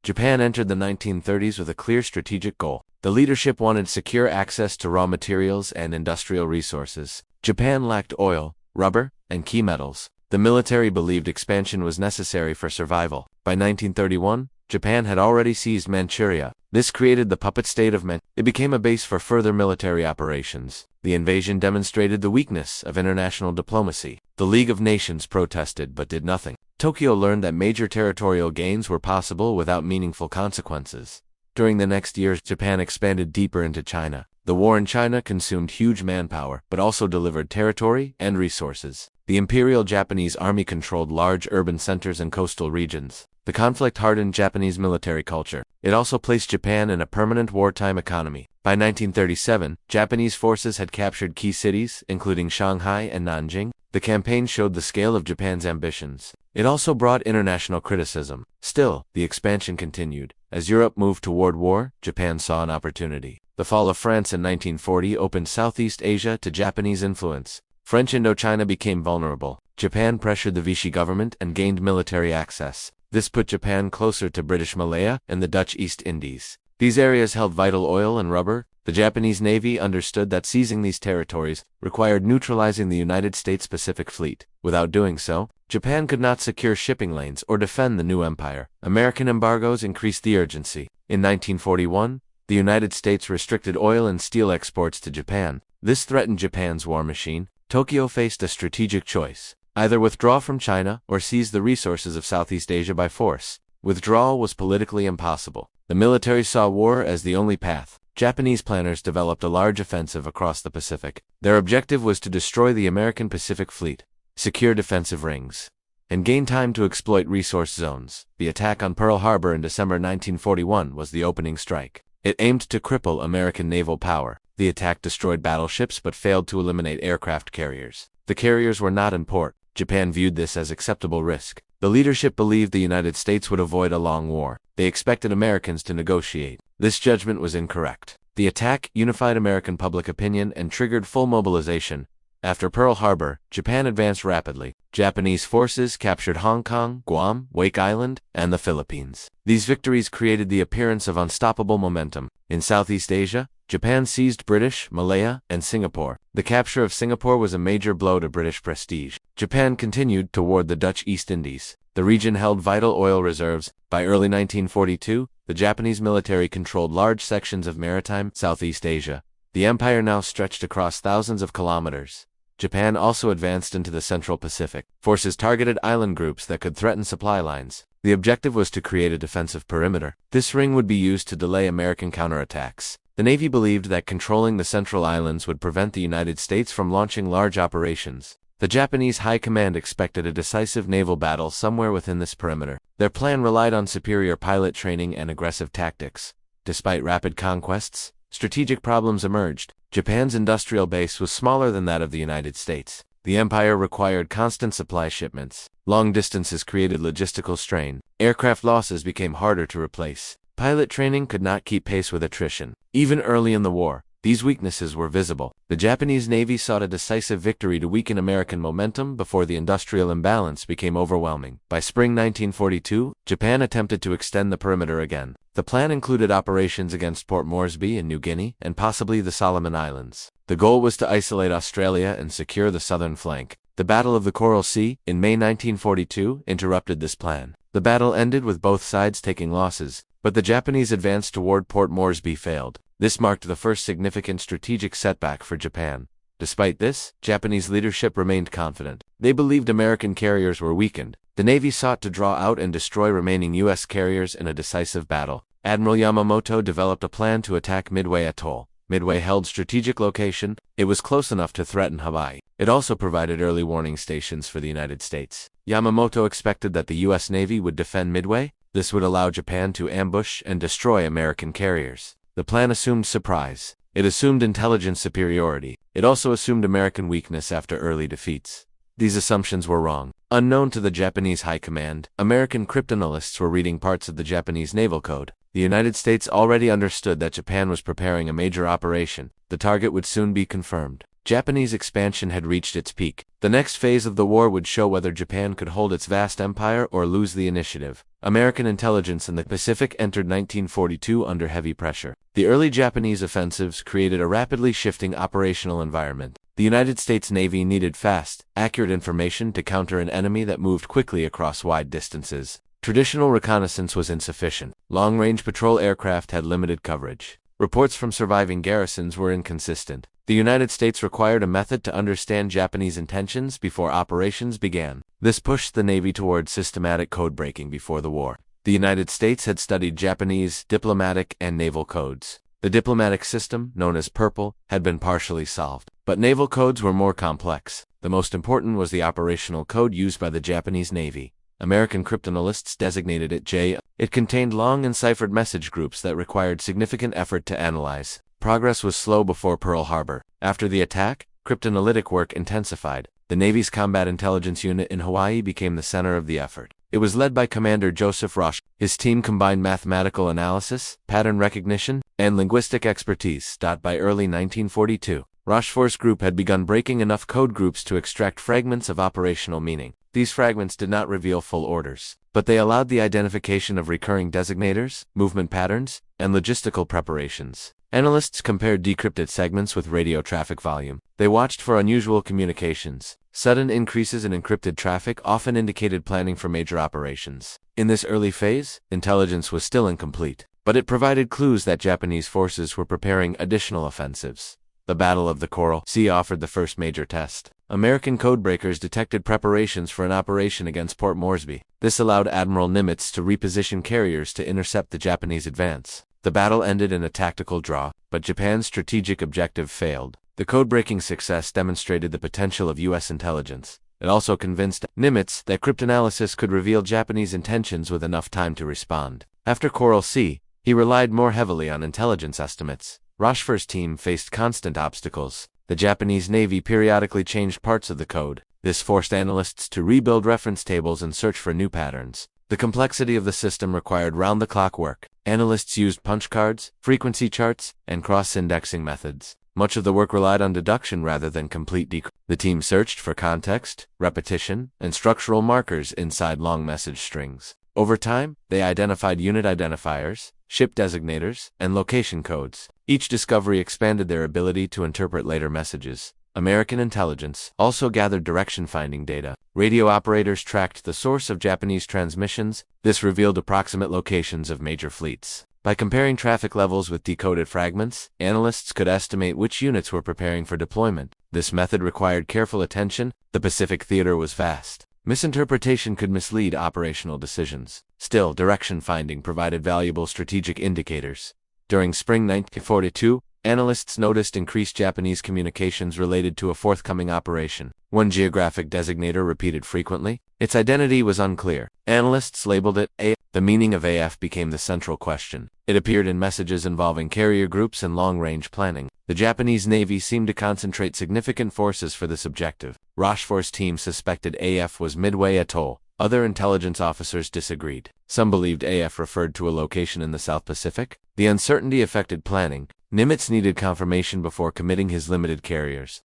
Japan entered the 1930s with a clear strategic goal. The leadership wanted secure access to raw materials and industrial resources. Japan lacked oil, rubber, and key metals. The military believed expansion was necessary for survival. By 1931, Japan had already seized Manchuria. This created the puppet state of Manchuria. It became a base for further military operations. The invasion demonstrated the weakness of international diplomacy. The League of Nations protested but did nothing. Tokyo learned that major territorial gains were possible without meaningful consequences. During the next years, Japan expanded deeper into China. The war in China consumed huge manpower, but also delivered territory and resources. The Imperial Japanese Army controlled large urban centers and coastal regions. The conflict hardened Japanese military culture. It also placed Japan in a permanent wartime economy. By 1937, Japanese forces had captured key cities, including Shanghai and Nanjing. The campaign showed the scale of Japan's ambitions. It also brought international criticism. Still, the expansion continued. As Europe moved toward war, Japan saw an opportunity. The fall of France in 1940 opened Southeast Asia to Japanese influence. French Indochina became vulnerable. Japan pressured the Vichy government and gained military access. This put Japan closer to British Malaya and the Dutch East Indies. These areas held vital oil and rubber. The Japanese Navy understood that seizing these territories required neutralizing the United States Pacific Fleet. Without doing so, Japan could not secure shipping lanes or defend the new empire. American embargoes increased the urgency. In 1941, the United States restricted oil and steel exports to Japan. This threatened Japan's war machine. Tokyo faced a strategic choice: either withdraw from China or seize the resources of Southeast Asia by force. Withdrawal was politically impossible. The military saw war as the only path. Japanese planners developed a large offensive across the Pacific. Their objective was to destroy the American Pacific Fleet, secure defensive rings, and gain time to exploit resource zones. The attack on Pearl Harbor in December 1941 was the opening strike. It aimed to cripple American naval power. The attack destroyed battleships but failed to eliminate aircraft carriers. The carriers were not in port. Japan viewed this as acceptable risk. The leadership believed the United States would avoid a long war. They expected Americans to negotiate. This judgment was incorrect. The attack unified American public opinion and triggered full mobilization. After Pearl Harbor, Japan advanced rapidly. Japanese forces captured Hong Kong, Guam, Wake Island, and the Philippines. These victories created the appearance of unstoppable momentum. In Southeast Asia, Japan seized British, Malaya, and Singapore. The capture of Singapore was a major blow to British prestige. Japan continued toward the Dutch East Indies. The region held vital oil reserves. By early 1942, the Japanese military controlled large sections of maritime Southeast Asia. The empire now stretched across thousands of kilometers. Japan also advanced into the Central Pacific. Forces targeted island groups that could threaten supply lines. The objective was to create a defensive perimeter. This ring would be used to delay American counterattacks. The Navy believed that controlling the Central Islands would prevent the United States from launching large operations. The Japanese High Command expected a decisive naval battle somewhere within this perimeter. Their plan relied on superior pilot training and aggressive tactics. Despite rapid conquests, strategic problems emerged. Japan's industrial base was smaller than that of the United States. The empire required constant supply shipments. Long distances created logistical strain. Aircraft losses became harder to replace. Pilot training could not keep pace with attrition. Even early in the war, these weaknesses were visible. The Japanese Navy sought a decisive victory to weaken American momentum before the industrial imbalance became overwhelming. By spring 1942, Japan attempted to extend the perimeter again. The plan included operations against Port Moresby in New Guinea and possibly the Solomon Islands. The goal was to isolate Australia and secure the southern flank. The Battle of the Coral Sea, in May 1942, interrupted this plan. The battle ended with both sides taking losses, but the Japanese advance toward Port Moresby failed. This marked the first significant strategic setback for Japan. Despite this, Japanese leadership remained confident. They believed American carriers were weakened. The Navy sought to draw out and destroy remaining U.S. carriers in a decisive battle. Admiral Yamamoto developed a plan to attack Midway Atoll. Midway held strategic location. It was close enough to threaten Hawaii. It also provided early warning stations for the United States. Yamamoto expected that the U.S. Navy would defend Midway. This would allow Japan to ambush and destroy American carriers. The plan assumed surprise. It assumed intelligence superiority. It also assumed American weakness after early defeats. These assumptions were wrong. Unknown to the Japanese High Command, American cryptanalysts were reading parts of the Japanese Naval Code. The United States already understood that Japan was preparing a major operation. The target would soon be confirmed. Japanese expansion had reached its peak. The next phase of the war would show whether Japan could hold its vast empire or lose the initiative. American intelligence in the Pacific entered 1942 under heavy pressure. The early Japanese offensives created a rapidly shifting operational environment. The United States Navy needed fast, accurate information to counter an enemy that moved quickly across wide distances. Traditional reconnaissance was insufficient. Long-range patrol aircraft had limited coverage. Reports from surviving garrisons were inconsistent. The United States required a method to understand Japanese intentions before operations began. This pushed the Navy toward systematic code-breaking before the war. The United States had studied Japanese diplomatic and naval codes. The diplomatic system, known as Purple, had been partially solved, but naval codes were more complex. The most important was the operational code used by the Japanese Navy. American cryptanalysts designated it J. It contained long enciphered message groups that required significant effort to analyze. Progress was slow before Pearl Harbor. After the attack, cryptanalytic work intensified. The Navy's Combat Intelligence Unit in Hawaii became the center of the effort. It was led by Commander Joseph Roche. His team combined mathematical analysis, pattern recognition, and linguistic expertise. By early 1942, Rochefort's group had begun breaking enough code groups to extract fragments of operational meaning. These fragments did not reveal full orders, but they allowed the identification of recurring designators, movement patterns, and logistical preparations. Analysts compared decrypted segments with radio traffic volume. They watched for unusual communications. Sudden increases in encrypted traffic often indicated planning for major operations. In this early phase, intelligence was still incomplete, but it provided clues that Japanese forces were preparing additional offensives. The Battle of the Coral Sea offered the first major test. American codebreakers detected preparations for an operation against Port Moresby. This allowed Admiral Nimitz to reposition carriers to intercept the Japanese advance. The battle ended in a tactical draw, but Japan's strategic objective failed. The code-breaking success demonstrated the potential of U.S. intelligence. It also convinced Nimitz that cryptanalysis could reveal Japanese intentions with enough time to respond. After Coral Sea, he relied more heavily on intelligence estimates. Rochefort's team faced constant obstacles. The Japanese Navy periodically changed parts of the code. This forced analysts to rebuild reference tables and search for new patterns. The complexity of the system required round-the-clock work. Analysts used punch cards, frequency charts, and cross-indexing methods. Much of the work relied on deduction rather than complete decryption. The team searched for context, repetition, and structural markers inside long message strings. Over time, they identified unit identifiers, ship designators, and location codes. Each discovery expanded their ability to interpret later messages. American intelligence also gathered direction-finding data. Radio operators tracked the source of Japanese transmissions. This revealed approximate locations of major fleets. By comparing traffic levels with decoded fragments, analysts could estimate which units were preparing for deployment. This method required careful attention. The Pacific theater was vast. Misinterpretation could mislead operational decisions. Still, direction finding provided valuable strategic indicators. During spring 1942, analysts noticed increased Japanese communications related to a forthcoming operation. One geographic designator repeated frequently. Its identity was unclear. Analysts labeled it AF. The meaning of AF became the central question. It appeared in messages involving carrier groups and long-range planning. The Japanese Navy seemed to concentrate significant forces for this objective. Rochefort's team suspected AF was Midway Atoll. Other intelligence officers disagreed. Some believed AF referred to a location in the South Pacific. The uncertainty affected planning. Nimitz needed confirmation before committing his limited carriers.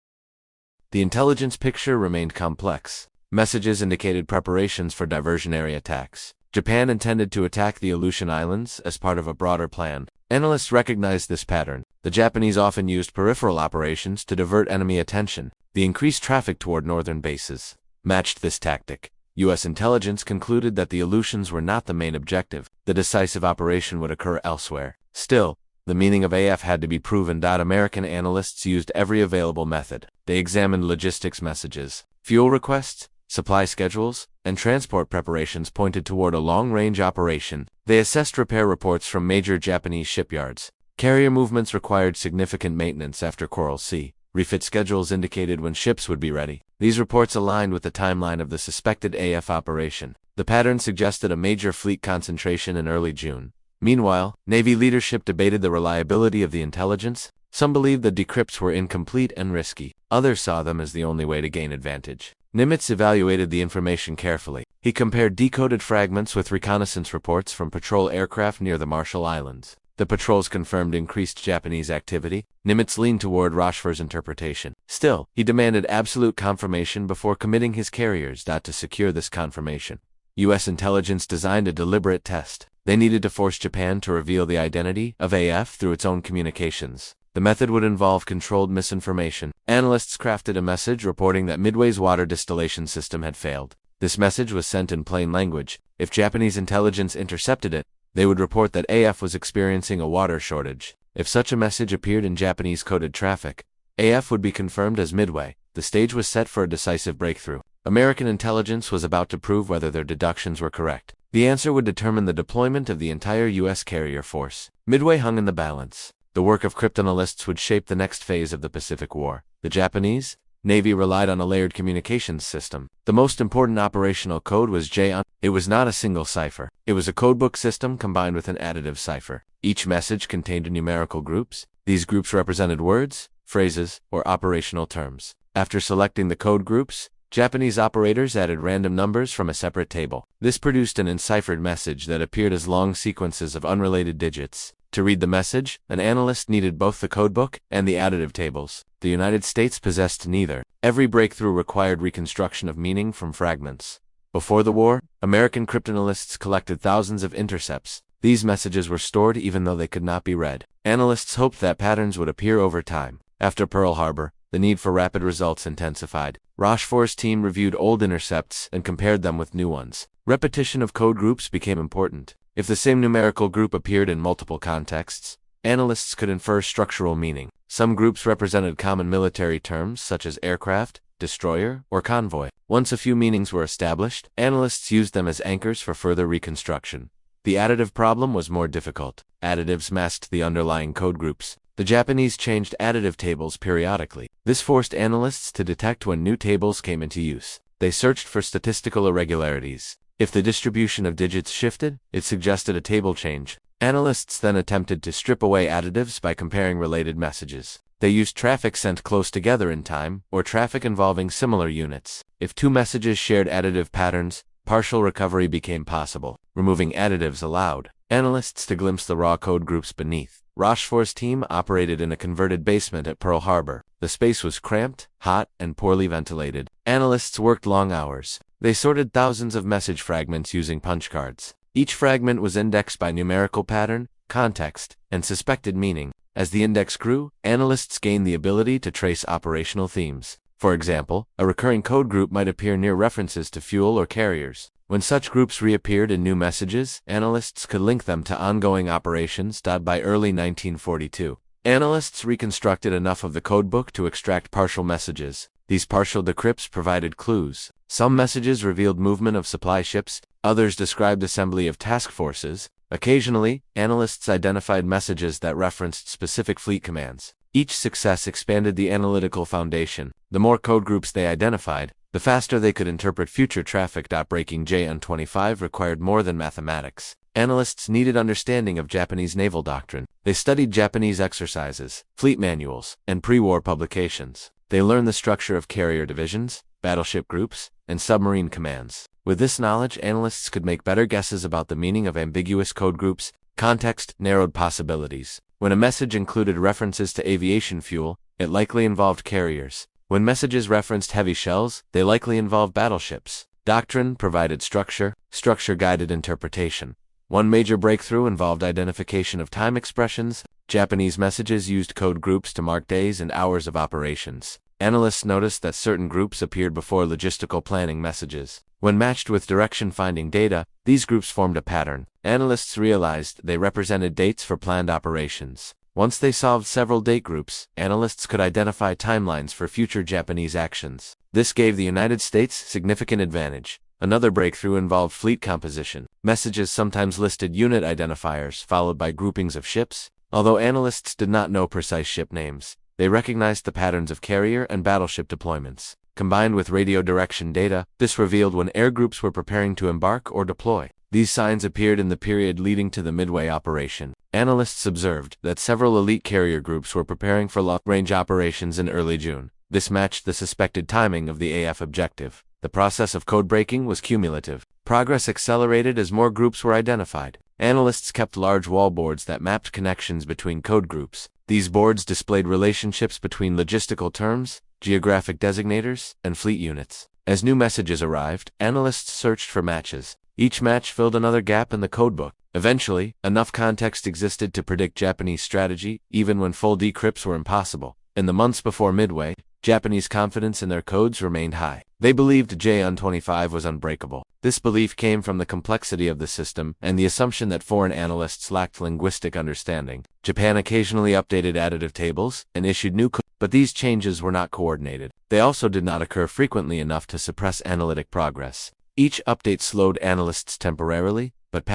The intelligence picture remained complex. Messages indicated preparations for diversionary attacks. Japan intended to attack the Aleutian Islands as part of a broader plan. Analysts recognized this pattern. The Japanese often used peripheral operations to divert enemy attention. The increased traffic toward northern bases matched this tactic. U.S. intelligence concluded that the Aleutians were not the main objective. The decisive operation would occur elsewhere. Still, the meaning of AF had to be proven. American analysts used every available method. They examined logistics messages, fuel requests, supply schedules, and transport preparations pointed toward a long-range operation. They assessed repair reports from major Japanese shipyards. Carrier movements required significant maintenance after Coral Sea. Refit schedules indicated when ships would be ready. These reports aligned with the timeline of the suspected AF operation. The pattern suggested a major fleet concentration in early June. Meanwhile, Navy leadership debated the reliability of the intelligence. Some believed the decrypts were incomplete and risky. Others saw them as the only way to gain advantage. Nimitz evaluated the information carefully. He compared decoded fragments with reconnaissance reports from patrol aircraft near the Marshall Islands. The patrols confirmed increased Japanese activity. Nimitz leaned toward Rochefort's interpretation. Still, he demanded absolute confirmation before committing his carriers. To secure this confirmation, U.S. intelligence designed a deliberate test. They needed to force Japan to reveal the identity of AF through its own communications. The method would involve controlled misinformation. Analysts crafted a message reporting that Midway's water distillation system had failed. This message was sent in plain language. If Japanese intelligence intercepted it, they would report that AF was experiencing a water shortage. If such a message appeared in Japanese coded traffic, AF would be confirmed as Midway. The stage was set for a decisive breakthrough. American intelligence was about to prove whether their deductions were correct. The answer would determine the deployment of the entire U.S. carrier force. Midway hung in the balance. The work of cryptanalysts would shape the next phase of the Pacific War. The Japanese Navy relied on a layered communications system. The most important operational code was J. It was not a single cipher. It was a codebook system combined with an additive cipher. Each message contained numerical groups. These groups represented words, phrases, or operational terms. After selecting the code groups, Japanese operators added random numbers from a separate table. This produced an enciphered message that appeared as long sequences of unrelated digits. To read the message, an analyst needed both the codebook and the additive tables. The United States possessed neither. Every breakthrough required reconstruction of meaning from fragments. Before the war, American cryptanalysts collected thousands of intercepts. These messages were stored even though they could not be read. Analysts hoped that patterns would appear over time. After Pearl Harbor, the need for rapid results intensified. Rochefort's team reviewed old intercepts and compared them with new ones. Repetition of code groups became important. If the same numerical group appeared in multiple contexts, analysts could infer structural meaning. Some groups represented common military terms such as aircraft, destroyer, or convoy. Once a few meanings were established, analysts used them as anchors for further reconstruction. The additive problem was more difficult. Additives masked the underlying code groups. The Japanese changed additive tables periodically. This forced analysts to detect when new tables came into use. They searched for statistical irregularities. If the distribution of digits shifted, it suggested a table change. Analysts then attempted to strip away additives by comparing related messages. They used traffic sent close together in time, or traffic involving similar units. If two messages shared additive patterns, partial recovery became possible. Removing additives allowed analysts to glimpse the raw code groups beneath. Rochefort's team operated in a converted basement at Pearl Harbor. The space was cramped, hot, and poorly ventilated. Analysts worked long hours. They sorted thousands of message fragments using punch cards. Each fragment was indexed by numerical pattern, context, and suspected meaning. As the index grew, analysts gained the ability to trace operational themes. For example, a recurring code group might appear near references to fuel or carriers. When such groups reappeared in new messages, analysts could link them to ongoing operations. By early 1942, analysts reconstructed enough of the codebook to extract partial messages. These partial decrypts provided clues. Some messages revealed movement of supply ships, others described assembly of task forces. Occasionally, analysts identified messages that referenced specific fleet commands. Each success expanded the analytical foundation. The more code groups they identified, the faster they could interpret future traffic. Breaking JN-25 required more than mathematics. Analysts needed understanding of Japanese naval doctrine. They studied Japanese exercises, fleet manuals, and pre-war publications. They learned the structure of carrier divisions, battleship groups, and submarine commands. With this knowledge, analysts could make better guesses about the meaning of ambiguous code groups. Context narrowed possibilities. When a message included references to aviation fuel, it likely involved carriers. When messages referenced heavy shells, they likely involved battleships. Doctrine provided structure, structure-guided interpretation. One major breakthrough involved identification of time expressions. Japanese messages used code groups to mark days and hours of operations. Analysts noticed that certain groups appeared before logistical planning messages. When matched with direction-finding data, these groups formed a pattern. Analysts realized they represented dates for planned operations. Once they solved several date groups, analysts could identify timelines for future Japanese actions. This gave the United States significant advantage. Another breakthrough involved fleet composition. Messages sometimes listed unit identifiers followed by groupings of ships. Although analysts did not know precise ship names, they recognized the patterns of carrier and battleship deployments. Combined with radio direction data, this revealed when air groups were preparing to embark or deploy. These signs appeared in the period leading to the Midway operation. Analysts observed that several elite carrier groups were preparing for long-range operations in early June. This matched the suspected timing of the AF objective. The process of code breaking was cumulative. Progress accelerated as more groups were identified. Analysts kept large wallboards that mapped connections between code groups. These boards displayed relationships between logistical terms, geographic designators, and fleet units. As new messages arrived, analysts searched for matches. Each match filled another gap in the codebook. Eventually, enough context existed to predict Japanese strategy, even when full decrypts were impossible. In the months before Midway, Japanese confidence in their codes remained high. They believed JN-25 was unbreakable. This belief came from the complexity of the system and the assumption that foreign analysts lacked linguistic understanding. Japan occasionally updated additive tables and issued new codes, but these changes were not coordinated. They also did not occur frequently enough to suppress analytic progress. Each update slowed analysts temporarily, but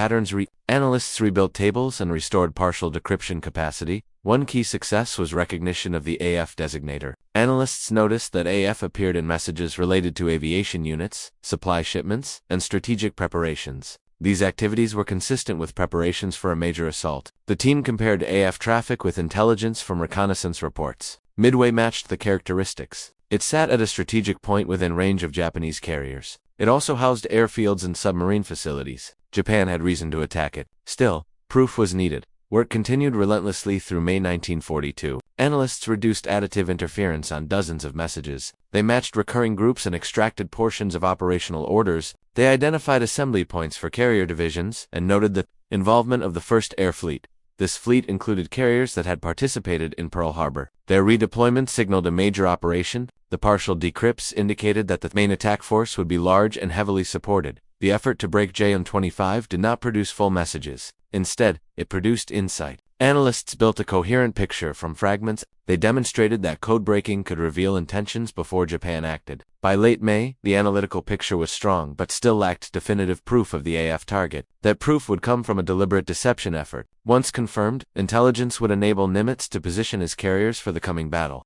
analysts rebuilt tables and restored partial decryption capacity. One key success was recognition of the AF designator. Analysts noticed that AF appeared in messages related to aviation units, supply shipments, and strategic preparations. These activities were consistent with preparations for a major assault. The team compared AF traffic with intelligence from reconnaissance reports. Midway matched the characteristics. It sat at a strategic point within range of Japanese carriers. It also housed airfields and submarine facilities. Japan had reason to attack it. Still, proof was needed. Work continued relentlessly through May 1942. Analysts reduced additive interference on dozens of messages. They matched recurring groups and extracted portions of operational orders. They identified assembly points for carrier divisions and noted the involvement of the 1st Air Fleet. This fleet included carriers that had participated in Pearl Harbor. Their redeployment signaled a major operation. The partial decrypts indicated that the main attack force would be large and heavily supported. The effort to break JN-25 did not produce full messages. Instead, it produced insight. Analysts built a coherent picture from fragments. They demonstrated that code breaking could reveal intentions before Japan acted. By late May, the analytical picture was strong but still lacked definitive proof of the AF target. That proof would come from a deliberate deception effort. Once confirmed, intelligence would enable Nimitz to position his carriers for the coming battle.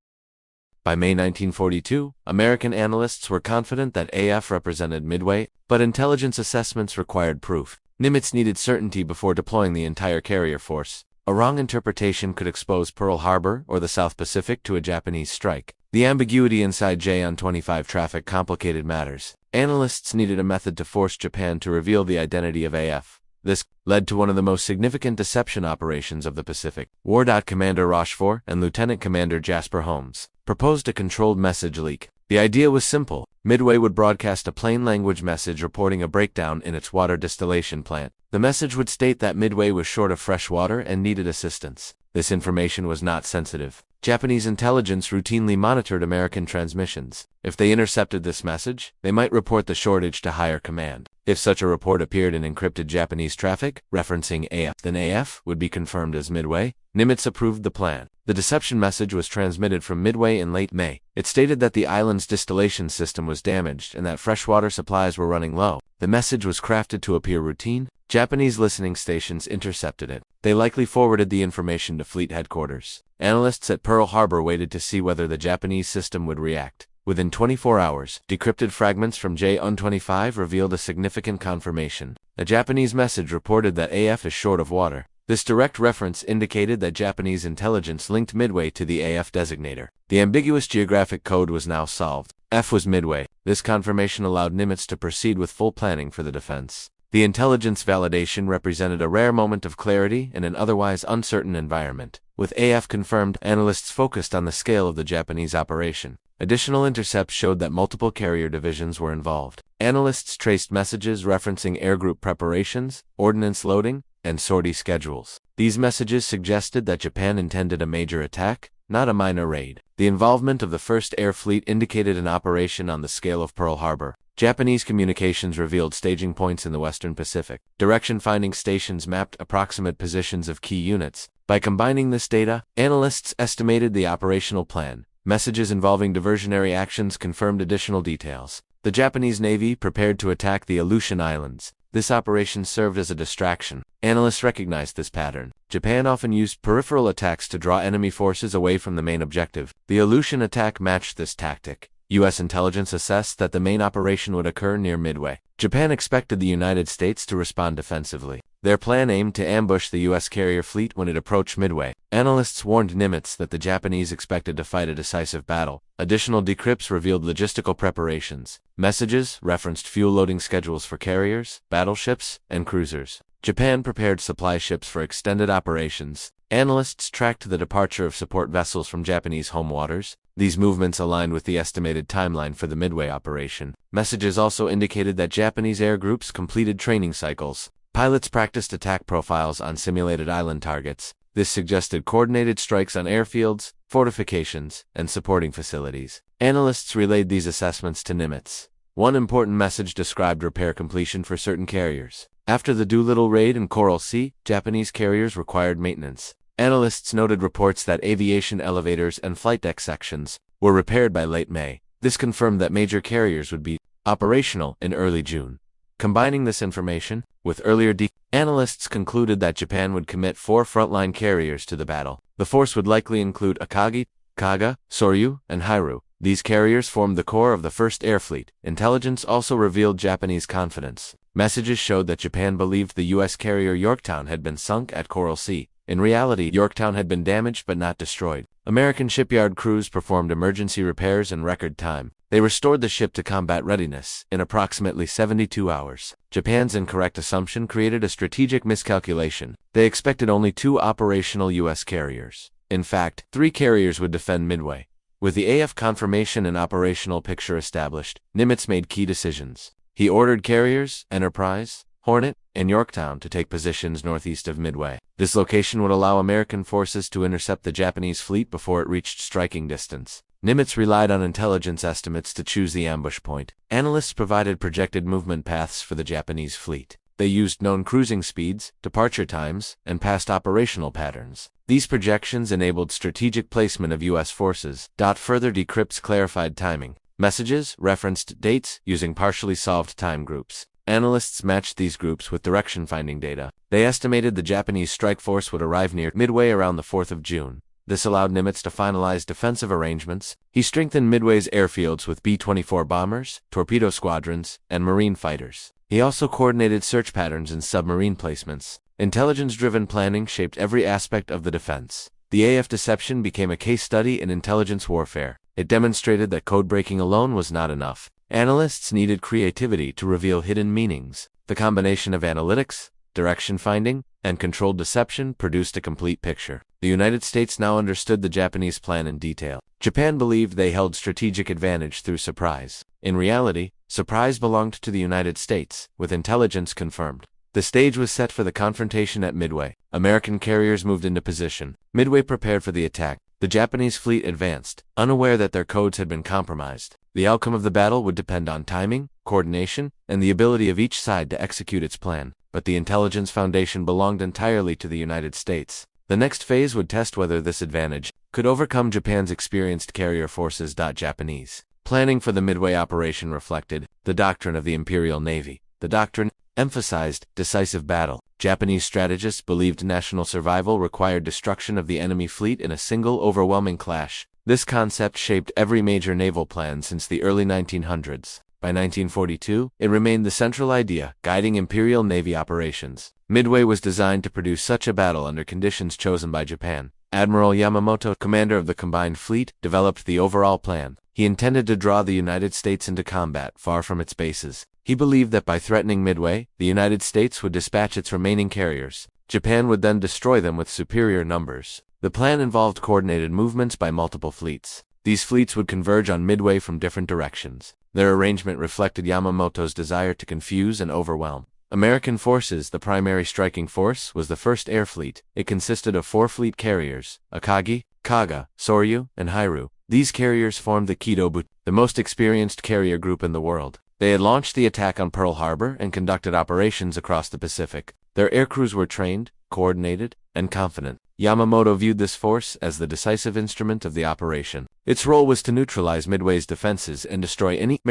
By May 1942, American analysts were confident that AF represented Midway, but intelligence assessments required proof. Nimitz needed certainty before deploying the entire carrier force. A wrong interpretation could expose Pearl Harbor or the South Pacific to a Japanese strike. The ambiguity inside JN-25 traffic complicated matters. Analysts needed a method to force Japan to reveal the identity of AF. This led to one of the most significant deception operations of the Pacific. War. Commander Rochefort and Lieutenant Commander Jasper Holmes proposed a controlled message leak. The idea was simple. Midway would broadcast a plain language message reporting a breakdown in its water distillation plant. The message would state that Midway was short of fresh water and needed assistance. This information was not sensitive. Japanese intelligence routinely monitored American transmissions. If they intercepted this message, they might report the shortage to higher command. If such a report appeared in encrypted Japanese traffic, referencing AF, then AF would be confirmed as Midway. Nimitz approved the plan. The deception message was transmitted from Midway in late May. It stated that the island's distillation system was damaged and that freshwater supplies were running low. The message was crafted to appear routine. Japanese listening stations intercepted it. They likely forwarded the information to fleet headquarters. Analysts at Pearl Harbor waited to see whether the Japanese system would react. Within 24 hours, decrypted fragments from JN-25 revealed a significant confirmation. A Japanese message reported that AF is short of water. This direct reference indicated that Japanese intelligence linked Midway to the AF designator. The ambiguous geographic code was now solved. F was Midway. This confirmation allowed Nimitz to proceed with full planning for the defense. The intelligence validation represented a rare moment of clarity in an otherwise uncertain environment. With AF confirmed, analysts focused on the scale of the Japanese operation. Additional intercepts showed that multiple carrier divisions were involved. Analysts traced messages referencing air group preparations, ordnance loading, and sortie schedules. These messages suggested that Japan intended a major attack, not a minor raid. The involvement of the 1st Air Fleet indicated an operation on the scale of Pearl Harbor. Japanese communications revealed staging points in the Western Pacific. Direction-finding stations mapped approximate positions of key units. By combining this data, analysts estimated the operational plan. Messages involving diversionary actions confirmed additional details. The Japanese Navy prepared to attack the Aleutian Islands. This operation served as a distraction. Analysts recognized this pattern. Japan often used peripheral attacks to draw enemy forces away from the main objective. The Aleutian attack matched this tactic. U.S. intelligence assessed that the main operation would occur near Midway. Japan expected the United States to respond defensively. Their plan aimed to ambush the U.S. carrier fleet when it approached Midway. Analysts warned Nimitz that the Japanese expected to fight a decisive battle. Additional decrypts revealed logistical preparations. Messages referenced fuel loading schedules for carriers, battleships, and cruisers. Japan prepared supply ships for extended operations. Analysts tracked the departure of support vessels from Japanese home waters. These movements aligned with the estimated timeline for the Midway operation. Messages also indicated that Japanese air groups completed training cycles. Pilots practiced attack profiles on simulated island targets. This suggested coordinated strikes on airfields, fortifications, and supporting facilities. Analysts relayed these assessments to Nimitz. One important message described repair completion for certain carriers. After the Doolittle raid in Coral Sea, Japanese carriers required maintenance. Analysts noted reports that aviation elevators and flight deck sections were repaired by late May. This confirmed that major carriers would be operational in early June. Combining this information with earlier analysts concluded that Japan would commit 4 frontline carriers to the battle. The force would likely include Akagi, Kaga, Soryu, and Hairu. These carriers formed the core of the First Air Fleet. Intelligence also revealed Japanese confidence. Messages showed that Japan believed the U.S. carrier Yorktown had been sunk at Coral Sea. In reality, Yorktown had been damaged but not destroyed. American shipyard crews performed emergency repairs in record time. They restored the ship to combat readiness in approximately 72 hours. Japan's incorrect assumption created a strategic miscalculation. They expected only 2 operational U.S. carriers. In fact, 3 carriers would defend Midway. With the AF confirmation and operational picture established, Nimitz made key decisions. He ordered carriers, Enterprise, Hornet, and Yorktown to take positions northeast of Midway. This location would allow American forces to intercept the Japanese fleet before it reached striking distance. Nimitz relied on intelligence estimates to choose the ambush point. Analysts provided projected movement paths for the Japanese fleet. They used known cruising speeds, departure times, and past operational patterns. These projections enabled strategic placement of U.S. forces. Further decrypts clarified timing. Messages referenced dates using partially solved time groups. Analysts matched these groups with direction-finding data. They estimated the Japanese strike force would arrive near Midway around the 4th of June. This allowed Nimitz to finalize defensive arrangements. He strengthened Midway's airfields with B-24 bombers, torpedo squadrons, and marine fighters. He also coordinated search patterns and submarine placements. Intelligence-driven planning shaped every aspect of the defense. The AF deception became a case study in intelligence warfare. It demonstrated that code-breaking alone was not enough. Analysts needed creativity to reveal hidden meanings. The combination of analytics, direction finding, and controlled deception produced a complete picture. The United States now understood the Japanese plan in detail. Japan believed they held strategic advantage through surprise. In reality, surprise belonged to the United States, with intelligence confirmed. The stage was set for the confrontation at Midway. American carriers moved into position. Midway prepared for the attack. The Japanese fleet advanced, unaware that their codes had been compromised. The outcome of the battle would depend on timing, coordination, and the ability of each side to execute its plan. But the intelligence foundation belonged entirely to the United States. The next phase would test whether this advantage could overcome Japan's experienced carrier forces. Japanese planning for the Midway operation reflected the doctrine of the Imperial Navy. The doctrine emphasized decisive battle. Japanese strategists believed national survival required destruction of the enemy fleet in a single overwhelming clash. This concept shaped every major naval plan since the early 1900s. By 1942, it remained the central idea guiding Imperial Navy operations. Midway was designed to produce such a battle under conditions chosen by Japan. Admiral Yamamoto, commander of the combined fleet, developed the overall plan. He intended to draw the United States into combat far from its bases. He believed that by threatening Midway, the United States would dispatch its remaining carriers. Japan would then destroy them with superior numbers. The plan involved coordinated movements by multiple fleets. These fleets would converge on Midway from different directions. Their arrangement reflected Yamamoto's desire to confuse and overwhelm. American forces, the primary striking force, was the First Air Fleet. It consisted of 4 fleet carriers, Akagi, Kaga, Soryu, and Hairu. These carriers formed the Kido, the most experienced carrier group in the world. They had launched the attack on Pearl Harbor and conducted operations across the Pacific. Their aircrews were trained, coordinated, and confident. Yamamoto viewed this force as the decisive instrument of the operation. Its role was to neutralize Midway's defenses and destroy any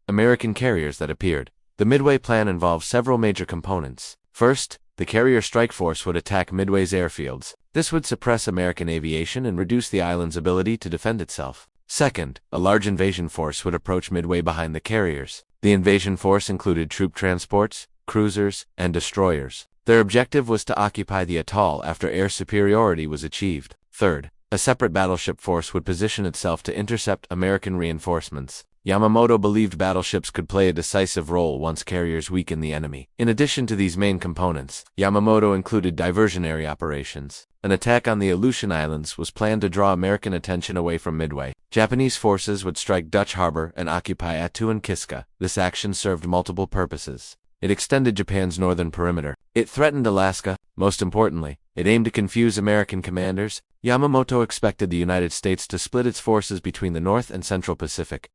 American carriers that appeared. The Midway plan involved several major components. First, the carrier strike force would attack Midway's airfields. This would suppress American aviation and reduce the island's ability to defend itself. Second, a large invasion force would approach Midway behind the carriers. The invasion force included troop transports, cruisers, and destroyers. Their objective was to occupy the atoll after air superiority was achieved. Third, a separate battleship force would position itself to intercept American reinforcements. Yamamoto believed battleships could play a decisive role once carriers weakened the enemy. In addition to these main components, Yamamoto included diversionary operations. An attack on the Aleutian Islands was planned to draw American attention away from Midway. Japanese forces would strike Dutch Harbor and occupy Attu and Kiska. This action served multiple purposes. It extended Japan's northern perimeter. It threatened Alaska. Most importantly, it aimed to confuse American commanders. Yamamoto expected the United States to split its forces between the North and Central Pacific.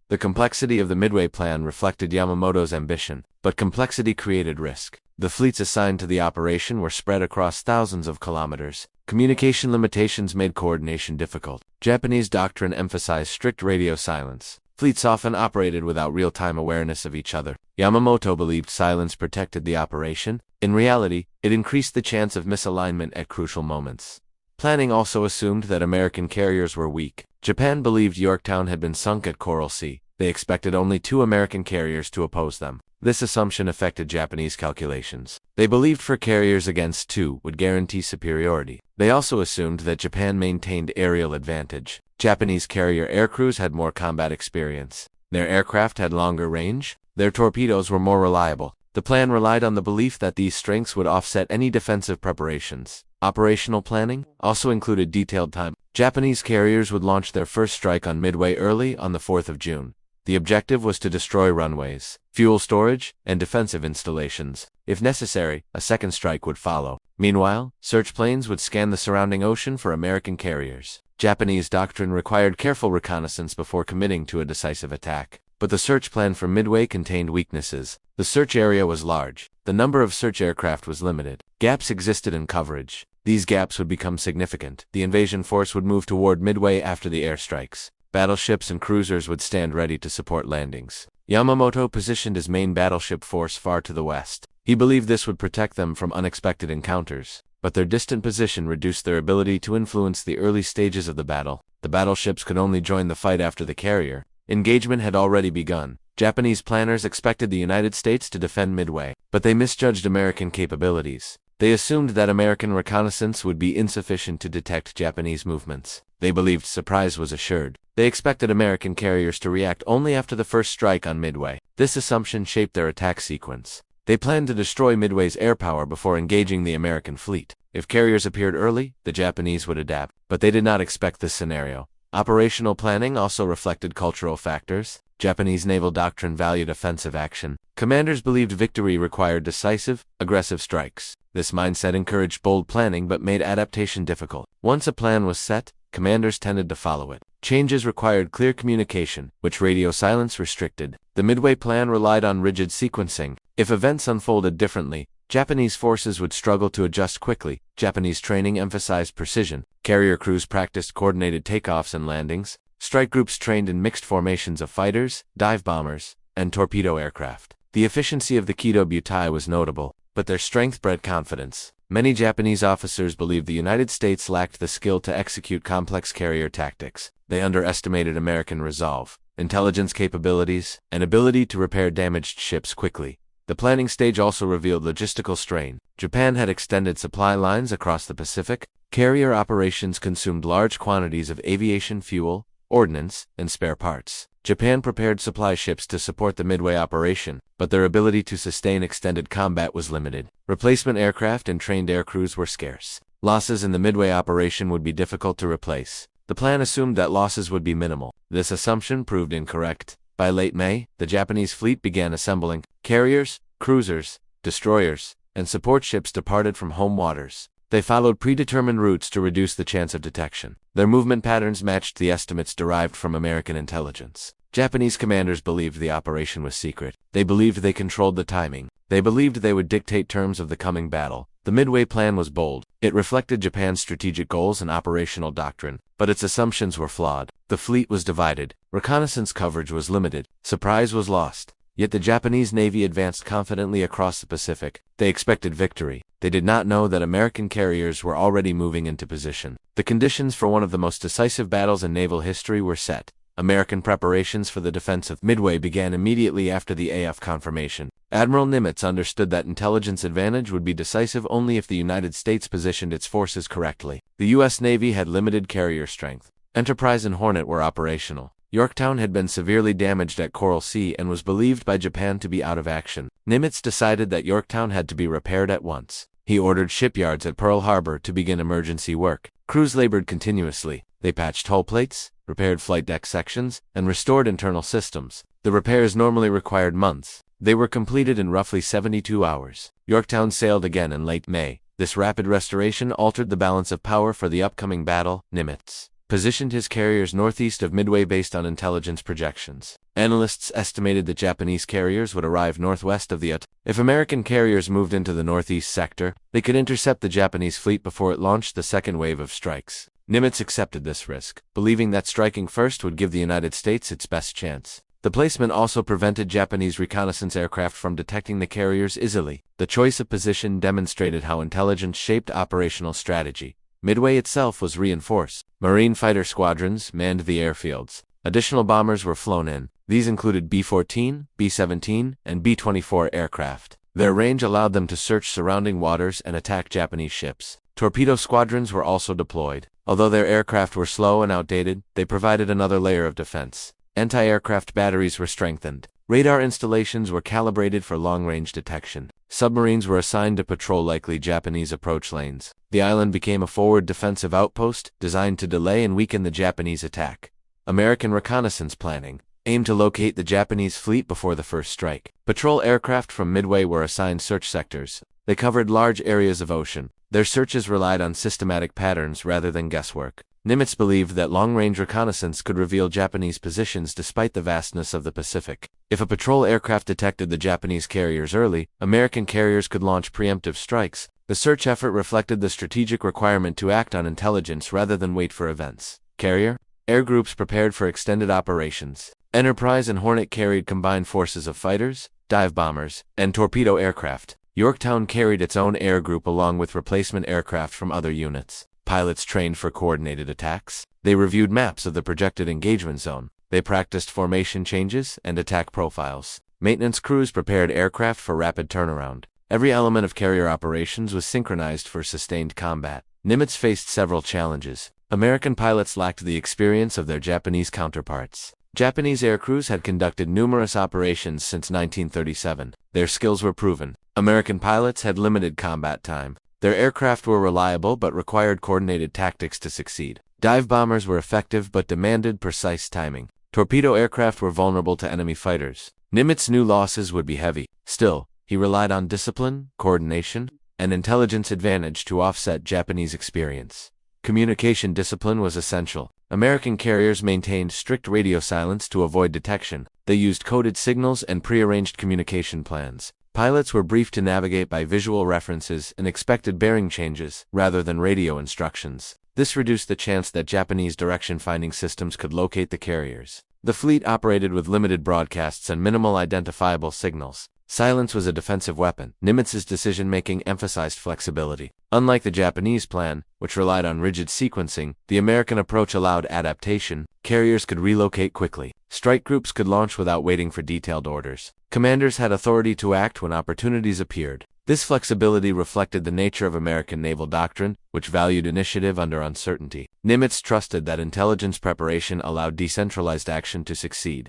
The complexity of the Midway plan reflected Yamamoto's ambition, but complexity created risk. The fleets assigned to the operation were spread across thousands of kilometers. Communication limitations made coordination difficult. Japanese doctrine emphasized strict radio silence. Fleets often operated without real-time awareness of each other. Yamamoto believed silence protected the operation. In reality, it increased the chance of misalignment at crucial moments. Planning also assumed that American carriers were weak. Japan believed Yorktown had been sunk at Coral Sea. They expected only 2 American carriers to oppose them. This assumption affected Japanese calculations. They believed 4 carriers against 2 would guarantee superiority. They also assumed that Japan maintained aerial advantage. Japanese carrier aircrews had more combat experience. Their aircraft had longer range. Their torpedoes were more reliable. The plan relied on the belief that these strengths would offset any defensive preparations. Operational planning also included detailed time. Japanese carriers would launch their first strike on Midway early on the 4th of June. The objective was to destroy runways, fuel storage, and defensive installations. If necessary, a second strike would follow. Meanwhile, search planes would scan the surrounding ocean for American carriers. Japanese doctrine required careful reconnaissance before committing to a decisive attack. But the search plan for Midway contained weaknesses. The search area was large. The number of search aircraft was limited. Gaps existed in coverage. These gaps would become significant. The invasion force would move toward Midway after the airstrikes. Battleships and cruisers would stand ready to support landings. Yamamoto positioned his main battleship force far to the west. He believed this would protect them from unexpected encounters, but their distant position reduced their ability to influence the early stages of the battle. The battleships could only join the fight after the carrier. Engagement had already begun. Japanese planners expected the United States to defend Midway, but they misjudged American capabilities. They assumed that American reconnaissance would be insufficient to detect Japanese movements. They believed surprise was assured. They expected American carriers to react only after the first strike on Midway. This assumption shaped their attack sequence. They planned to destroy Midway's air power before engaging the American fleet. If carriers appeared early, the Japanese would adapt, but they did not expect this scenario. Operational planning also reflected cultural factors. Japanese naval doctrine valued offensive action. Commanders believed victory required decisive, aggressive strikes. This mindset encouraged bold planning but made adaptation difficult. Once a plan was set, commanders tended to follow it. Changes required clear communication, which radio silence restricted. The Midway plan relied on rigid sequencing. If events unfolded differently, Japanese forces would struggle to adjust quickly. Japanese training emphasized precision. Carrier crews practiced coordinated takeoffs and landings. Strike groups trained in mixed formations of fighters, dive bombers, and torpedo aircraft. The efficiency of the Kido Butai was notable, but their strength bred confidence. Many Japanese officers believed the United States lacked the skill to execute complex carrier tactics. They underestimated American resolve, intelligence capabilities, and ability to repair damaged ships quickly. The planning stage also revealed logistical strain. Japan had extended supply lines across the Pacific. Carrier operations consumed large quantities of aviation fuel, ordnance, and spare parts. Japan prepared supply ships to support the Midway operation, but their ability to sustain extended combat was limited. Replacement aircraft and trained aircrews were scarce. Losses in the Midway operation would be difficult to replace. The plan assumed that losses would be minimal. This assumption proved incorrect. By late May, the Japanese fleet began assembling. Carriers, cruisers, destroyers, and support ships departed from home waters. They followed predetermined routes to reduce the chance of detection. Their movement patterns matched the estimates derived from American intelligence. Japanese commanders believed the operation was secret. They believed they controlled the timing. They believed they would dictate terms of the coming battle. The Midway plan was bold. It reflected Japan's strategic goals and operational doctrine, but its assumptions were flawed. The fleet was divided. Reconnaissance coverage was limited. Surprise was lost. Yet the Japanese Navy advanced confidently across the Pacific. They expected victory. They did not know that American carriers were already moving into position. The conditions for one of the most decisive battles in naval history were set. American preparations for the defense of Midway began immediately after the AF confirmation. Admiral Nimitz understood that intelligence advantage would be decisive only if the United States positioned its forces correctly. The U.S. Navy had limited carrier strength. Enterprise and Hornet were operational. Yorktown had been severely damaged at Coral Sea and was believed by Japan to be out of action. Nimitz decided that Yorktown had to be repaired at once. He ordered shipyards at Pearl Harbor to begin emergency work. Crews labored continuously. They patched hull plates, repaired flight deck sections, and restored internal systems. The repairs normally required months. They were completed in roughly 72 hours. Yorktown sailed again in late May. This rapid restoration altered the balance of power for the upcoming battle. Nimitz positioned his carriers northeast of Midway based on intelligence projections. Analysts estimated that Japanese carriers would arrive northwest of the Ut. If American carriers moved into the northeast sector, they could intercept the Japanese fleet before it launched the second wave of strikes. Nimitz accepted this risk, believing that striking first would give the United States its best chance. The placement also prevented Japanese reconnaissance aircraft from detecting the carriers easily. The choice of position demonstrated how intelligence shaped operational strategy. Midway itself was reinforced. Marine fighter squadrons manned the airfields. Additional bombers were flown in. These included B-14, B-17, and B-24 aircraft. Their range allowed them to search surrounding waters and attack Japanese ships. Torpedo squadrons were also deployed. Although their aircraft were slow and outdated, they provided another layer of defense. Anti-aircraft batteries were strengthened. Radar installations were calibrated for long-range detection. Submarines were assigned to patrol likely Japanese approach lanes. The island became a forward defensive outpost designed to delay and weaken the Japanese attack. American reconnaissance planning aimed to locate the Japanese fleet before the first strike. Patrol aircraft from Midway were assigned search sectors. They covered large areas of ocean. Their searches relied on systematic patterns rather than guesswork. Nimitz believed that long-range reconnaissance could reveal Japanese positions despite the vastness of the Pacific. If a patrol aircraft detected the Japanese carriers early, American carriers could launch preemptive strikes. The search effort reflected the strategic requirement to act on intelligence rather than wait for events. Carrier air groups prepared for extended operations. Enterprise and Hornet carried combined forces of fighters, dive bombers, and torpedo aircraft. Yorktown carried its own air group along with replacement aircraft from other units. Pilots trained for coordinated attacks. They reviewed maps of the projected engagement zone. They practiced formation changes and attack profiles. Maintenance crews prepared aircraft for rapid turnaround. Every element of carrier operations was synchronized for sustained combat. Nimitz faced several challenges. American pilots lacked the experience of their Japanese counterparts. Japanese aircrews had conducted numerous operations since 1937. Their skills were proven. American pilots had limited combat time. Their aircraft were reliable but required coordinated tactics to succeed. Dive bombers were effective but demanded precise timing. Torpedo aircraft were vulnerable to enemy fighters. Nimitz knew losses would be heavy. Still, he relied on discipline, coordination, and intelligence advantage to offset Japanese experience. Communication discipline was essential. American carriers maintained strict radio silence to avoid detection. They used coded signals and prearranged communication plans. Pilots were briefed to navigate by visual references and expected bearing changes rather than radio instructions. This reduced the chance that Japanese direction-finding systems could locate the carriers. The fleet operated with limited broadcasts and minimal identifiable signals. Silence was a defensive weapon. Nimitz's decision-making emphasized flexibility. Unlike the Japanese plan, which relied on rigid sequencing, the American approach allowed adaptation. Carriers could relocate quickly. Strike groups could launch without waiting for detailed orders. Commanders had authority to act when opportunities appeared. This flexibility reflected the nature of American naval doctrine, which valued initiative under uncertainty. Nimitz trusted that intelligence preparation allowed decentralized action to succeed.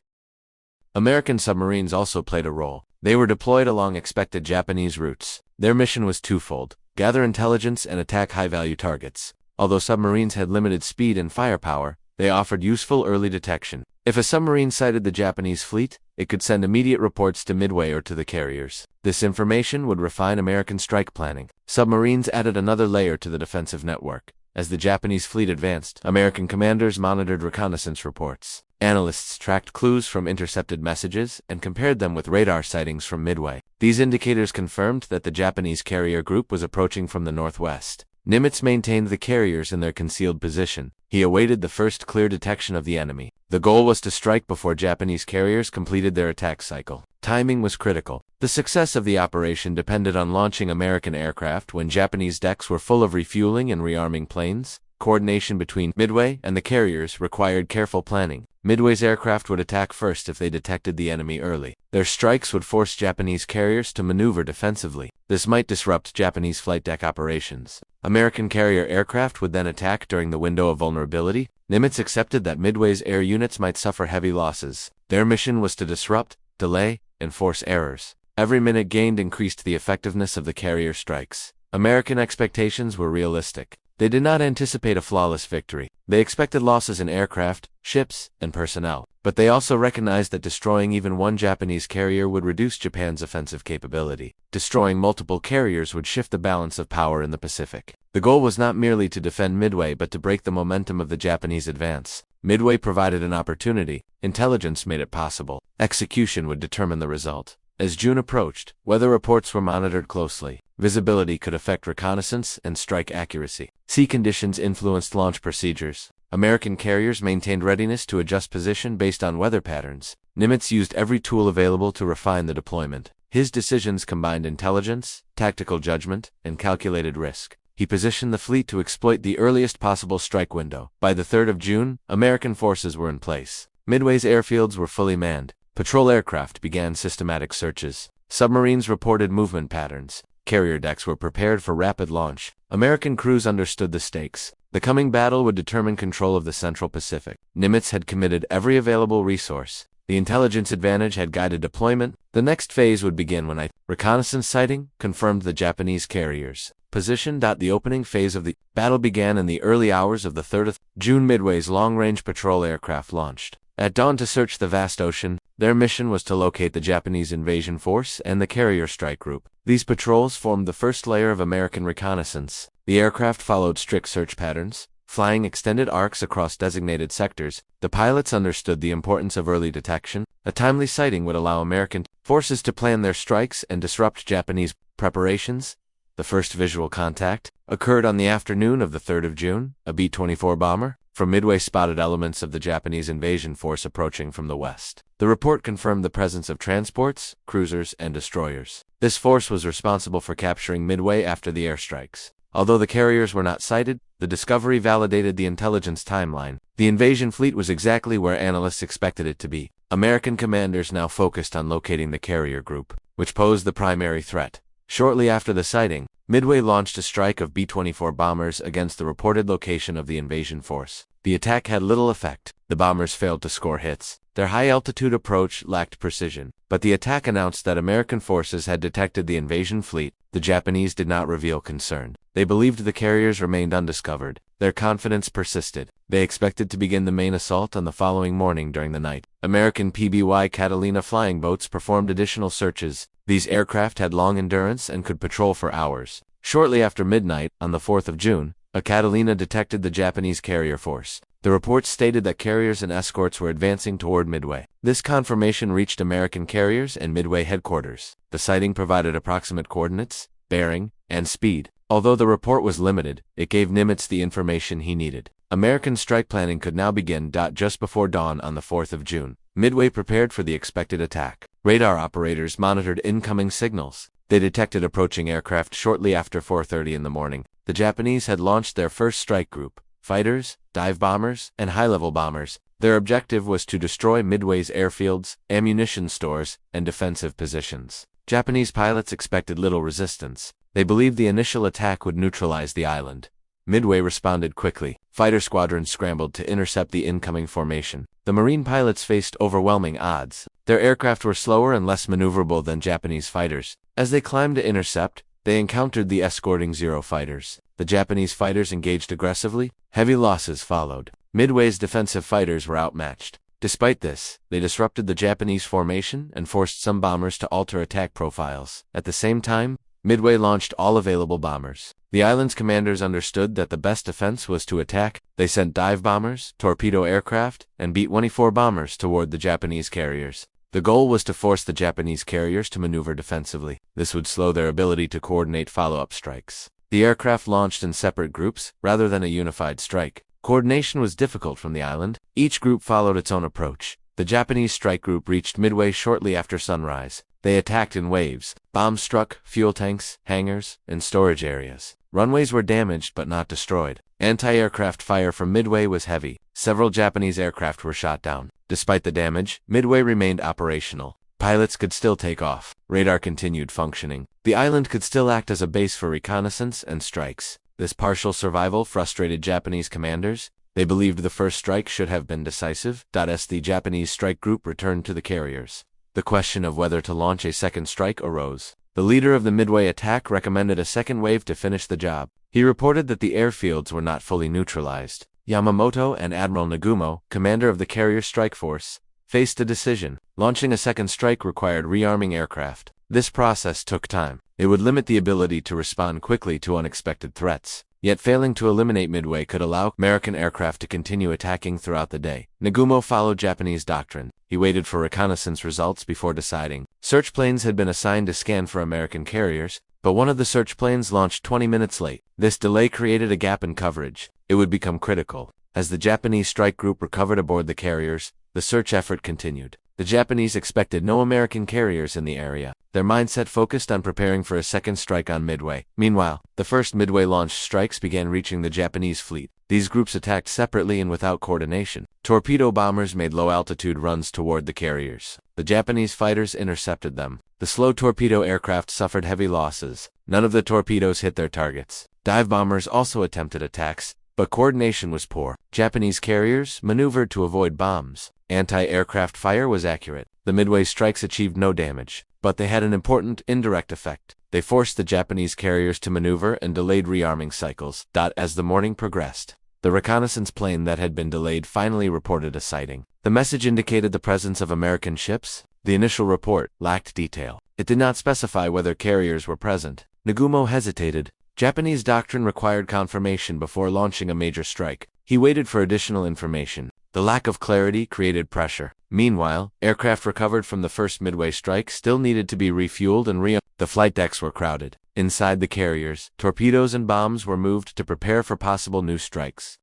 American submarines also played a role. They were deployed along expected Japanese routes. Their mission was twofold: gather intelligence and attack high-value targets. Although submarines had limited speed and firepower, they offered useful early detection. If a submarine sighted the Japanese fleet, it could send immediate reports to Midway or to the carriers. This information would refine American strike planning. Submarines added another layer to the defensive network. As the Japanese fleet advanced, American commanders monitored reconnaissance reports. Analysts tracked clues from intercepted messages and compared them with radar sightings from Midway. These indicators confirmed that the Japanese carrier group was approaching from the northwest. Nimitz maintained the carriers in their concealed position. He awaited the first clear detection of the enemy. The goal was to strike before Japanese carriers completed their attack cycle. Timing was critical. The success of the operation depended on launching American aircraft when Japanese decks were full of refueling and rearming planes. Coordination between Midway and the carriers required careful planning. Midway's aircraft would attack first if they detected the enemy early. Their strikes would force Japanese carriers to maneuver defensively. This might disrupt Japanese flight deck operations. American carrier aircraft would then attack during the window of vulnerability. Nimitz accepted that Midway's air units might suffer heavy losses. Their mission was to disrupt, delay, and force errors. Every minute gained increased the effectiveness of the carrier strikes. American expectations were realistic. They did not anticipate a flawless victory. They expected losses in aircraft, ships, and personnel. But they also recognized that destroying even one Japanese carrier would reduce Japan's offensive capability. Destroying multiple carriers would shift the balance of power in the Pacific. The goal was not merely to defend Midway but to break the momentum of the Japanese advance. Midway provided an opportunity. Intelligence made it possible. Execution would determine the result. As June approached, weather reports were monitored closely. Visibility could affect reconnaissance and strike accuracy. Sea conditions influenced launch procedures. American carriers maintained readiness to adjust position based on weather patterns. Nimitz used every tool available to refine the deployment. His decisions combined intelligence, tactical judgment, and calculated risk. He positioned the fleet to exploit the earliest possible strike window. By the 3rd of June, American forces were in place. Midway's airfields were fully manned. Patrol aircraft began systematic searches. Submarines reported movement patterns. Carrier decks were prepared for rapid launch. American crews understood the stakes. The coming battle would determine control of the Central Pacific. Nimitz had committed every available resource. The intelligence advantage had guided deployment. The next phase would begin when reconnaissance sighting confirmed the Japanese carriers. Position. The opening phase of the battle began in the early hours of the 3rd of June. Midway's long-range patrol aircraft launched. At dawn to search the vast ocean, their mission was to locate the Japanese invasion force and the carrier strike group. These patrols formed the first layer of American reconnaissance. The aircraft followed strict search patterns, flying extended arcs across designated sectors. The pilots understood the importance of early detection. A timely sighting would allow American forces to plan their strikes and disrupt Japanese preparations. The first visual contact occurred on the afternoon of the 3rd of June. A B-24 bomber from Midway spotted elements of the Japanese invasion force approaching from the west. The report confirmed the presence of transports, cruisers, and destroyers. This force was responsible for capturing Midway after the airstrikes. Although the carriers were not sighted, the discovery validated the intelligence timeline. The invasion fleet was exactly where analysts expected it to be. American commanders now focused on locating the carrier group, which posed the primary threat. Shortly after the sighting, Midway launched a strike of B-24 bombers against the reported location of the invasion force. The attack had little effect. The bombers failed to score hits. Their high-altitude approach lacked precision. But the attack announced that American forces had detected the invasion fleet. The Japanese did not reveal concern. They believed the carriers remained undiscovered. Their confidence persisted. They expected to begin the main assault on the following morning during the night. American PBY Catalina flying boats performed additional searches. These aircraft had long endurance and could patrol for hours. Shortly after midnight, on the 4th of June, a Catalina detected the Japanese carrier force. The reports stated that carriers and escorts were advancing toward Midway. This confirmation reached American carriers and Midway headquarters. The sighting provided approximate coordinates, bearing, and speed. Although the report was limited, it gave Nimitz the information he needed. American strike planning could now begin. Just before dawn on the 4th of June, Midway prepared for the expected attack. Radar operators monitored incoming signals. They detected approaching aircraft shortly after 4:30 in the morning. The Japanese had launched their first strike group: fighters, dive bombers, and high-level bombers. Their objective was to destroy Midway's airfields, ammunition stores, and defensive positions. Japanese pilots expected little resistance. They believed the initial attack would neutralize the island. Midway responded quickly. Fighter squadrons scrambled to intercept the incoming formation. The Marine pilots faced overwhelming odds. Their aircraft were slower and less maneuverable than Japanese fighters. As they climbed to intercept, they encountered the escorting Zero fighters. The Japanese fighters engaged aggressively. Heavy losses followed. Midway's defensive fighters were outmatched. Despite this, they disrupted the Japanese formation and forced some bombers to alter attack profiles. At the same time, Midway launched all available bombers. The island's commanders understood that the best defense was to attack. They sent dive bombers, torpedo aircraft, and B-24 bombers toward the Japanese carriers. The goal was to force the Japanese carriers to maneuver defensively. This would slow their ability to coordinate follow-up strikes. The aircraft launched in separate groups, rather than a unified strike. Coordination was difficult from the island. Each group followed its own approach. The Japanese strike group reached Midway shortly after sunrise. They attacked in waves. Bombs struck fuel tanks, hangars, and storage areas. Runways were damaged but not destroyed. Anti-aircraft fire from Midway was heavy. Several Japanese aircraft were shot down. Despite the damage, Midway remained operational. Pilots could still take off. Radar continued functioning. The island could still act as a base for reconnaissance and strikes. This partial survival frustrated Japanese commanders. They believed the first strike should have been decisive. As the Japanese strike group returned to the carriers, the question of whether to launch a second strike arose. The leader of the Midway attack recommended a second wave to finish the job. He reported that the airfields were not fully neutralized. Yamamoto and Admiral Nagumo, commander of the carrier strike force, faced a decision. Launching a second strike required rearming aircraft. This process took time. It would limit the ability to respond quickly to unexpected threats. Yet failing to eliminate Midway could allow American aircraft to continue attacking throughout the day. Nagumo followed Japanese doctrine. He waited for reconnaissance results before deciding. Search planes had been assigned to scan for American carriers, but one of the search planes launched 20 minutes late. This delay created a gap in coverage. It would become critical. As the Japanese strike group recovered aboard the carriers, the search effort continued. The Japanese expected no American carriers in the area. Their mindset focused on preparing for a second strike on Midway. Meanwhile, the first Midway-launched strikes began reaching the Japanese fleet. These groups attacked separately and without coordination. Torpedo bombers made low-altitude runs toward the carriers. The Japanese fighters intercepted them. The slow torpedo aircraft suffered heavy losses. None of the torpedoes hit their targets. Dive bombers also attempted attacks, but coordination was poor. Japanese carriers maneuvered to avoid bombs. Anti-aircraft fire was accurate. The Midway strikes achieved no damage, but they had an important indirect effect. They forced the Japanese carriers to maneuver and delayed rearming cycles. As the morning progressed, the reconnaissance plane that had been delayed finally reported a sighting. The message indicated the presence of American ships. The initial report lacked detail. It did not specify whether carriers were present. Nagumo hesitated. Japanese doctrine required confirmation before launching a major strike. He waited for additional information. The lack of clarity created pressure. Meanwhile, aircraft recovered from the first Midway strike still needed to be refueled and rearmed. The flight decks were crowded. Inside the carriers, torpedoes and bombs were moved to prepare for possible new strikes.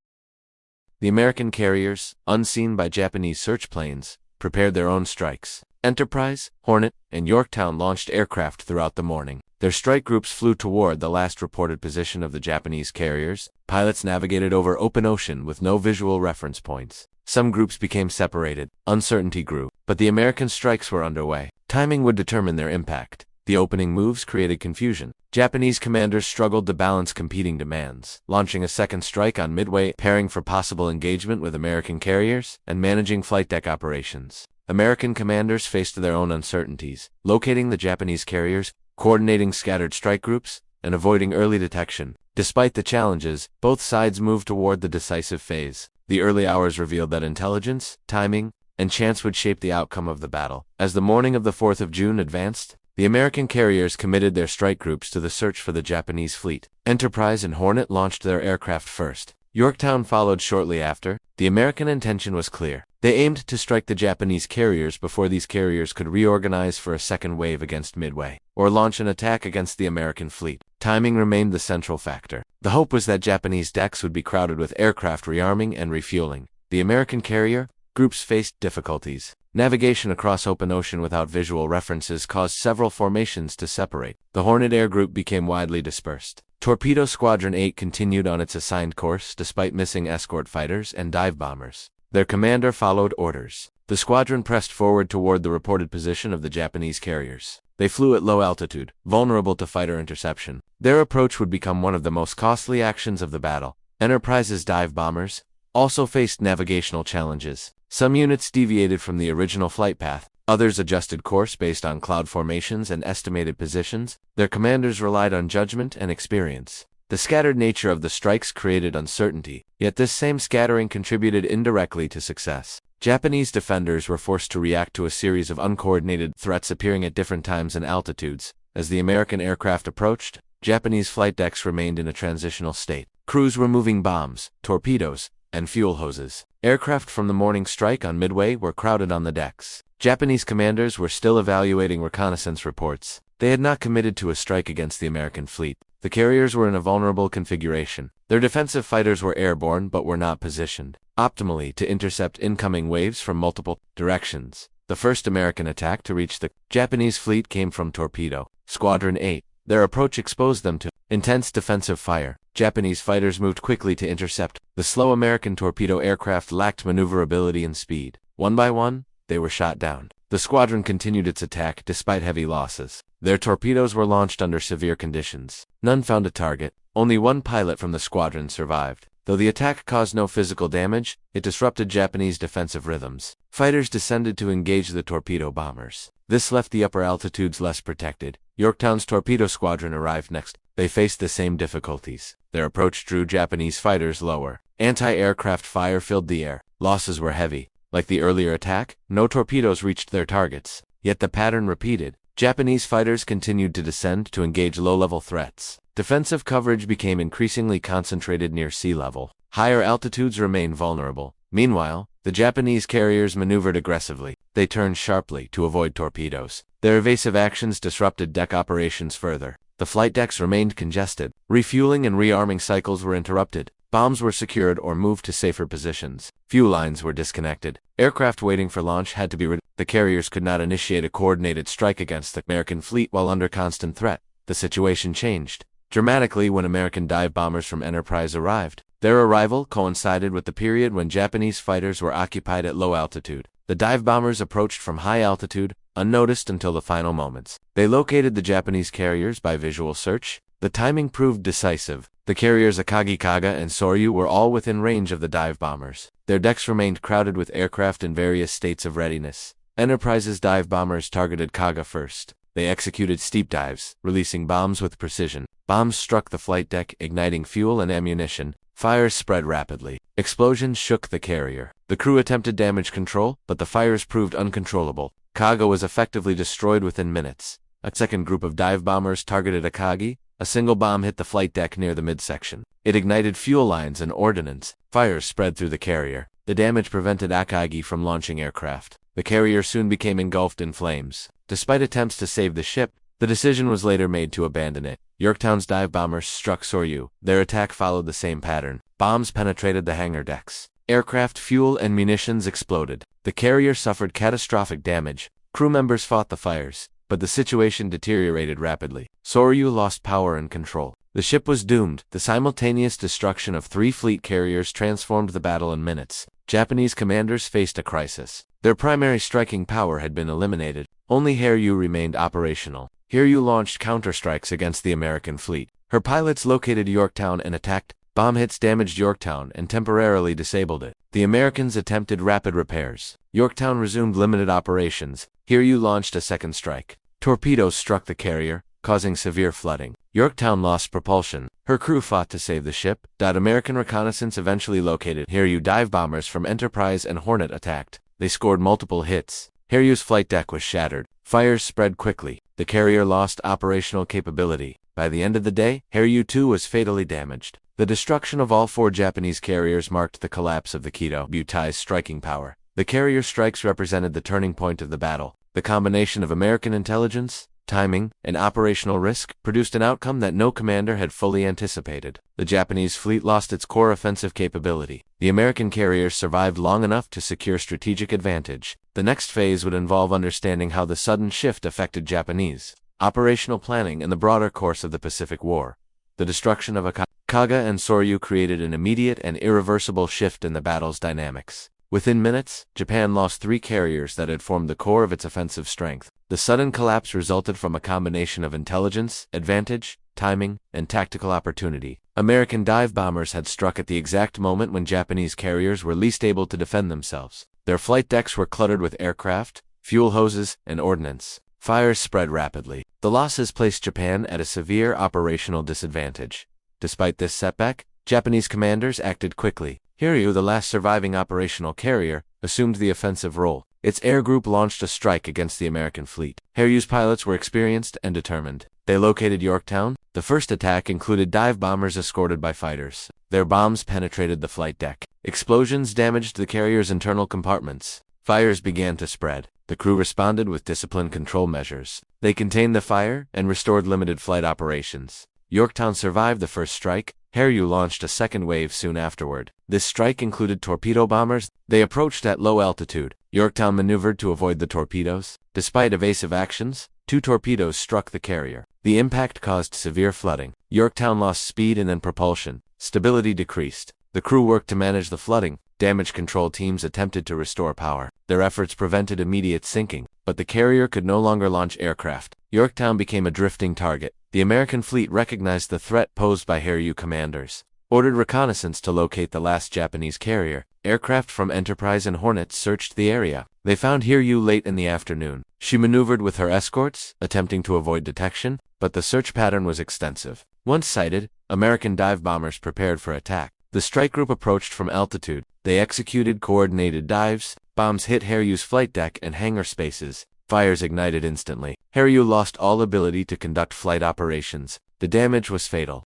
The American carriers, unseen by Japanese search planes, prepared their own strikes. Enterprise, Hornet, and Yorktown launched aircraft throughout the morning. Their strike groups flew toward the last reported position of the Japanese carriers. Pilots navigated over open ocean with no visual reference points. Some groups became separated. Uncertainty grew, but the American strikes were underway. Timing would determine their impact. The opening moves created confusion. Japanese commanders struggled to balance competing demands, launching a second strike on Midway, preparing for possible engagement with American carriers, and managing flight deck operations. American commanders faced their own uncertainties, locating the Japanese carriers, coordinating scattered strike groups, and avoiding early detection. Despite the challenges, both sides moved toward the decisive phase. The early hours revealed that intelligence, timing, and chance would shape the outcome of the battle. As the morning of the 4th of June advanced, the American carriers committed their strike groups to the search for the Japanese fleet. Enterprise and Hornet launched their aircraft first. Yorktown followed shortly after. The American intention was clear. They aimed to strike the Japanese carriers before these carriers could reorganize for a second wave against Midway, or launch an attack against the American fleet. Timing remained the central factor. The hope was that Japanese decks would be crowded with aircraft rearming and refueling. The American carrier groups faced difficulties. Navigation across open ocean without visual references caused several formations to separate. The Hornet Air Group became widely dispersed. Torpedo Squadron 8 continued on its assigned course despite missing escort fighters and dive bombers. Their commander followed orders. The squadron pressed forward toward the reported position of the Japanese carriers. They flew at low altitude, vulnerable to fighter interception. Their approach would become one of the most costly actions of the battle. Enterprise's dive bombers also faced navigational challenges. Some units deviated from the original flight path. Others adjusted course based on cloud formations and estimated positions. Their commanders relied on judgment and experience. The scattered nature of the strikes created uncertainty, yet this same scattering contributed indirectly to success. Japanese defenders were forced to react to a series of uncoordinated threats appearing at different times and altitudes. As the American aircraft approached, Japanese flight decks remained in a transitional state. Crews were moving bombs, torpedoes, and fuel hoses. Aircraft from the morning strike on Midway were crowded on the decks. Japanese commanders were still evaluating reconnaissance reports. They had not committed to a strike against the American fleet. The carriers were in a vulnerable configuration. Their defensive fighters were airborne but were not positioned optimally to intercept incoming waves from multiple directions. The first American attack to reach the Japanese fleet came from Torpedo Squadron 8. Their approach exposed them to intense defensive fire. Japanese fighters moved quickly to intercept. The slow American torpedo aircraft lacked maneuverability and speed. One by one, they were shot down. The squadron continued its attack despite heavy losses. Their torpedoes were launched under severe conditions. None found a target. Only one pilot from the squadron survived. Though the attack caused no physical damage, it disrupted Japanese defensive rhythms. Fighters descended to engage the torpedo bombers. This left the upper altitudes less protected. Yorktown's torpedo squadron arrived next. They faced the same difficulties. Their approach drew Japanese fighters lower. Anti-aircraft fire filled the air. Losses were heavy. Like the earlier attack, no torpedoes reached their targets. Yet the pattern repeated. Japanese fighters continued to descend to engage low-level threats. Defensive coverage became increasingly concentrated near sea level. Higher altitudes remained vulnerable. Meanwhile, the Japanese carriers maneuvered aggressively. They turned sharply to avoid torpedoes. Their evasive actions disrupted deck operations further. The flight decks remained congested. Refueling and rearming cycles were interrupted. Bombs were secured or moved to safer positions. Fuel lines were disconnected. Aircraft waiting for launch had to be rid. The carriers could not initiate a coordinated strike against the American fleet while under constant threat. The situation changed dramatically when American dive bombers from Enterprise arrived. Their arrival coincided with the period when Japanese fighters were occupied at low altitude. The dive bombers approached from high altitude, unnoticed until the final moments. They located the Japanese carriers by visual search. The timing proved decisive. The carriers Akagi Kaga and Soryu were all within range of the dive bombers. Their decks remained crowded with aircraft in various states of readiness. Enterprise's dive bombers targeted Kaga first. They executed steep dives, releasing bombs with precision. Bombs struck the flight deck, igniting fuel and ammunition. Fires spread rapidly. Explosions shook the carrier. The crew attempted damage control, but the fires proved uncontrollable. Kaga was effectively destroyed within minutes. A second group of dive bombers targeted Akagi. A single bomb hit the flight deck near the midsection. It ignited fuel lines and ordnance. Fires spread through the carrier. The damage prevented Akagi from launching aircraft. The carrier soon became engulfed in flames. Despite attempts to save the ship, the decision was later made to abandon it. Yorktown's dive bombers struck Soryu. Their attack followed the same pattern. Bombs penetrated the hangar decks. Aircraft fuel and munitions exploded. The carrier suffered catastrophic damage. Crew members fought the fires, but the situation deteriorated rapidly. Soryu lost power and control. The ship was doomed. The simultaneous destruction of 3 fleet carriers transformed the battle in minutes. Japanese commanders faced a crisis. Their primary striking power had been eliminated. Only Hiryu remained operational. Hiryu launched counterstrikes against the American fleet. Her pilots located Yorktown and attacked. Bomb hits damaged Yorktown and temporarily disabled it. The Americans attempted rapid repairs. Yorktown resumed limited operations. Hiryu launched a second strike. Torpedoes struck the carrier, causing severe flooding. Yorktown lost propulsion. Her crew fought to save the ship. American reconnaissance eventually located Hiryu. Dive bombers from Enterprise and Hornet attacked. They scored multiple hits. Hiryu's flight deck was shattered. Fires spread quickly. The carrier lost operational capability. By the end of the day, Hiryu too was fatally damaged. The destruction of all 4 Japanese carriers marked the collapse of the Kido Butai's striking power. The carrier strikes represented the turning point of the battle. The combination of American intelligence, timing, and operational risk produced an outcome that no commander had fully anticipated. The Japanese fleet lost its core offensive capability. The American carriers survived long enough to secure strategic advantage. The next phase would involve understanding how the sudden shift affected Japanese operational planning and the broader course of the Pacific War. The destruction of Kaga and Soryu created an immediate and irreversible shift in the battle's dynamics. Within minutes, Japan lost 3 carriers that had formed the core of its offensive strength. The sudden collapse resulted from a combination of intelligence, advantage, timing, and tactical opportunity. American dive bombers had struck at the exact moment when Japanese carriers were least able to defend themselves. Their flight decks were cluttered with aircraft, fuel hoses, and ordnance. Fires spread rapidly. The losses placed Japan at a severe operational disadvantage. Despite this setback, Japanese commanders acted quickly. Hiryu, the last surviving operational carrier, assumed the offensive role. Its air group launched a strike against the American fleet. Hiryu's pilots were experienced and determined. They located Yorktown. The first attack included dive bombers escorted by fighters. Their bombs penetrated the flight deck. Explosions damaged the carrier's internal compartments. Fires began to spread. The crew responded with disciplined control measures. They contained the fire and restored limited flight operations. Yorktown survived the first strike. Hiryu launched a second wave soon afterward. This strike included torpedo bombers. They approached at low altitude. Yorktown maneuvered to avoid the torpedoes. Despite evasive actions, 2 torpedoes struck the carrier. The impact caused severe flooding. Yorktown lost speed and then propulsion. Stability decreased. The crew worked to manage the flooding. Damage control teams attempted to restore power. Their efforts prevented immediate sinking, but the carrier could no longer launch aircraft. Yorktown became a drifting target. The American fleet recognized the threat posed by Hiryu commanders. ordered reconnaissance to locate the last Japanese carrier. Aircraft from Enterprise and Hornet searched the area. They found Hiryu late in the afternoon. She maneuvered with her escorts, attempting to avoid detection, but the search pattern was extensive. Once sighted, American dive bombers prepared for attack. The strike group approached from altitude. They executed coordinated dives. Bombs hit Hiryu's flight deck and hangar spaces. Fires ignited instantly. Hiryu lost all ability to conduct flight operations. The damage was fatal.